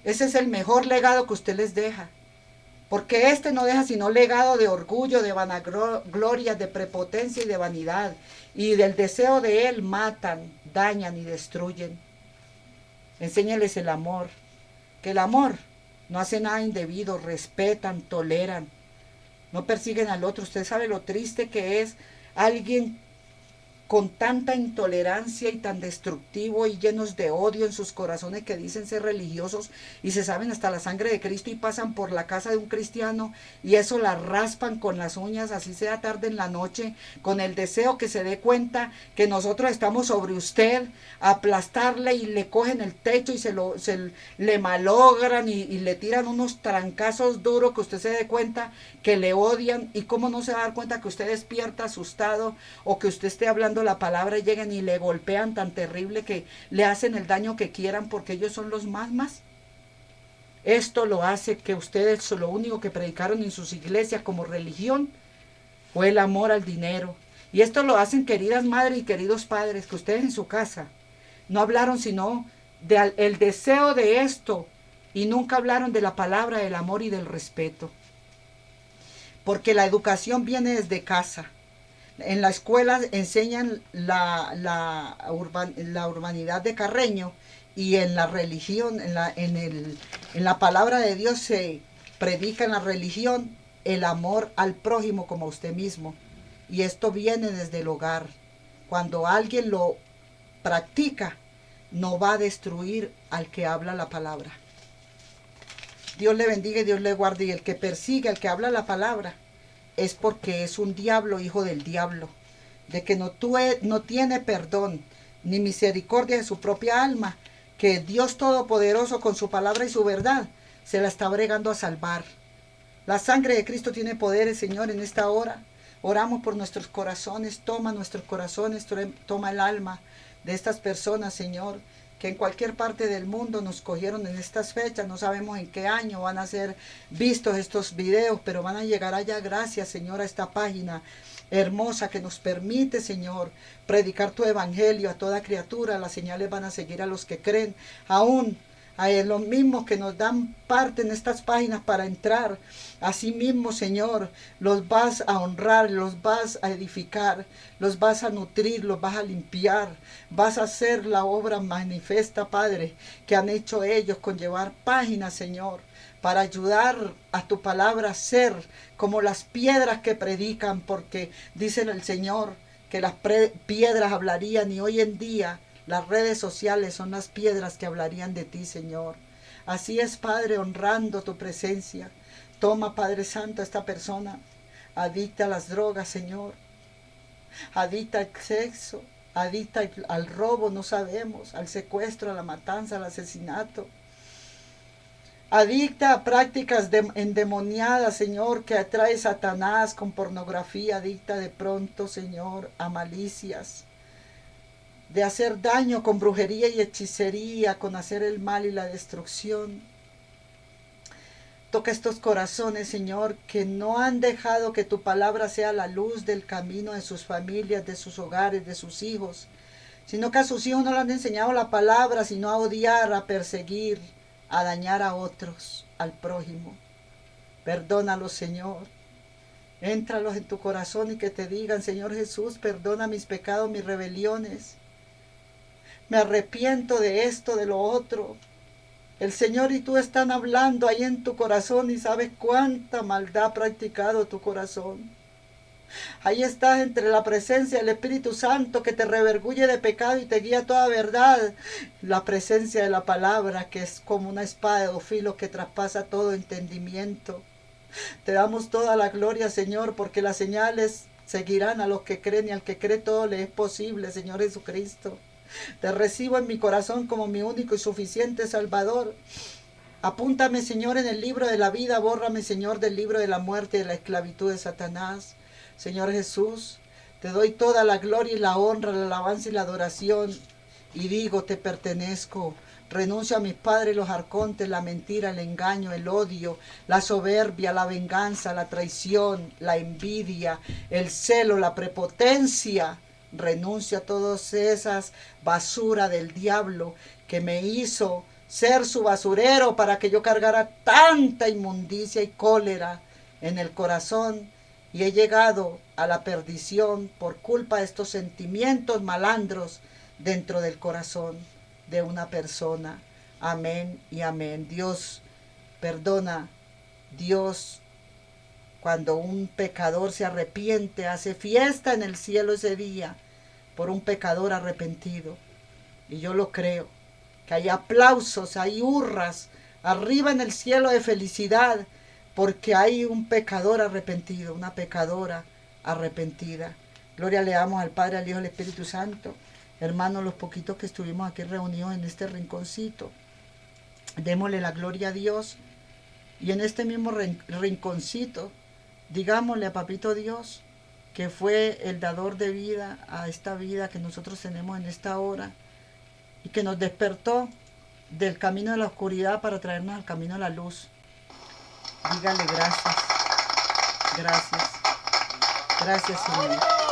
Ese es el mejor legado que usted les deja. Porque este no deja sino legado de orgullo, de vanagloria, de prepotencia y de vanidad. Y del deseo de él matan, dañan y destruyen. Enséñales el amor, que el amor no hace nada indebido, respetan, toleran, no persiguen al otro. Usted sabe lo triste que es alguien con tanta intolerancia y tan destructivo y llenos de odio en sus corazones, que dicen ser religiosos y se saben hasta la sangre de Cristo, y pasan por la casa de un cristiano y eso la raspan con las uñas, así sea tarde en la noche, con el deseo que se dé cuenta que nosotros estamos sobre usted, aplastarle, y le cogen el techo y se le malogran y le tiran unos trancazos duros, que usted se dé cuenta que le odian. Y cómo no se va a dar cuenta que usted despierta asustado, o que usted esté hablando la palabra y lleguen y le golpean tan terrible que le hacen el daño que quieran, porque ellos son los más. Esto lo hace que ustedes lo único que predicaron en sus iglesias como religión fue el amor al dinero. Y esto lo hacen, queridas madres y queridos padres, que ustedes en su casa no hablaron sino del deseo de esto, y nunca hablaron de la palabra del amor y del respeto. Porque la educación viene desde casa. En la escuela enseñan la urbanidad de Carreño, y en la religión, en la palabra de Dios se predica en la religión el amor al prójimo como a usted mismo. Y esto viene desde el hogar. Cuando alguien lo practica, no va a destruir al que habla la palabra. Dios le bendiga y Dios le guarde. Y el que persigue al que habla la palabra es porque es un diablo, hijo del diablo, de que no tiene perdón ni misericordia de su propia alma, que Dios Todopoderoso con su palabra y su verdad se la está bregando a salvar. La sangre de Cristo tiene poderes, Señor, en esta hora. Oramos por nuestros corazones, toma nuestros corazones, toma el alma de estas personas, Señor, que en cualquier parte del mundo nos cogieron en estas fechas. No sabemos en qué año van a ser vistos estos videos, pero van a llegar allá. Gracias, Señor, a esta página hermosa que nos permite, Señor, predicar tu evangelio a toda criatura. Las señales van a seguir a los que creen, aún a los mismos que nos dan parte en estas páginas para entrar. Así mismo, Señor, los vas a honrar, los vas a edificar, los vas a nutrir, los vas a limpiar. Vas a hacer la obra manifiesta, Padre, que han hecho ellos con llevar páginas, Señor, para ayudar a tu palabra a ser como las piedras que predican, porque dice el Señor que las piedras hablarían, y hoy en día las redes sociales son las piedras que hablarían de ti, Señor. Así es, Padre, honrando tu presencia. Toma, Padre Santo, a esta persona adicta a las drogas, Señor, adicta al sexo, adicta al robo, no sabemos, al secuestro, a la matanza, al asesinato. Adicta a prácticas endemoniadas, Señor, que atrae Satanás con pornografía, adicta de pronto, Señor, a malicias, de hacer daño con brujería y hechicería, con hacer el mal y la destrucción. Toca estos corazones, Señor, que no han dejado que tu palabra sea la luz del camino de sus familias, de sus hogares, de sus hijos, sino que a sus hijos no le han enseñado la palabra, sino a odiar, a perseguir, a dañar a otros, al prójimo. Perdónalos, Señor. Éntralos en tu corazón y que te digan, Señor Jesús, perdona mis pecados, mis rebeliones. Me arrepiento de esto, de lo otro. El Señor y tú están hablando ahí en tu corazón y sabes cuánta maldad ha practicado tu corazón. Ahí estás entre la presencia del Espíritu Santo que te redarguye de pecado y te guía a toda verdad. La presencia de la palabra que es como una espada de dos filos que traspasa todo entendimiento. Te damos toda la gloria, Señor, porque las señales seguirán a los que creen y al que cree todo le es posible, Señor Jesucristo. Te recibo en mi corazón como mi único y suficiente Salvador. Apúntame, Señor, en el libro de la vida. Bórrame, Señor, del libro de la muerte y de la esclavitud de Satanás. Señor Jesús, te doy toda la gloria y la honra, la alabanza y la adoración. Y digo, te pertenezco. Renuncio a mis padres, los arcontes, la mentira, el engaño, el odio, la soberbia, la venganza, la traición, la envidia, el celo, la prepotencia. Renuncio a todas esas basura del diablo que me hizo ser su basurero para que yo cargara tanta inmundicia y cólera en el corazón, y he llegado a la perdición por culpa de estos sentimientos malandros dentro del corazón de una persona. Amén y amén. Dios perdona. Dios, cuando un pecador se arrepiente, hace fiesta en el cielo ese día por un pecador arrepentido. Y yo lo creo, que hay aplausos, hay hurras arriba en el cielo de felicidad, porque hay un pecador arrepentido, una pecadora arrepentida. Gloria le damos al Padre, al Hijo y al Espíritu Santo. Hermanos, los poquitos que estuvimos aquí reunidos en este rinconcito, démosle la gloria a Dios. Y en este mismo rinconcito, digámosle a Papito Dios, que fue el dador de vida a esta vida que nosotros tenemos en esta hora, y que nos despertó del camino de la oscuridad para traernos al camino de la luz. Dígale gracias. Gracias. Gracias, Señor.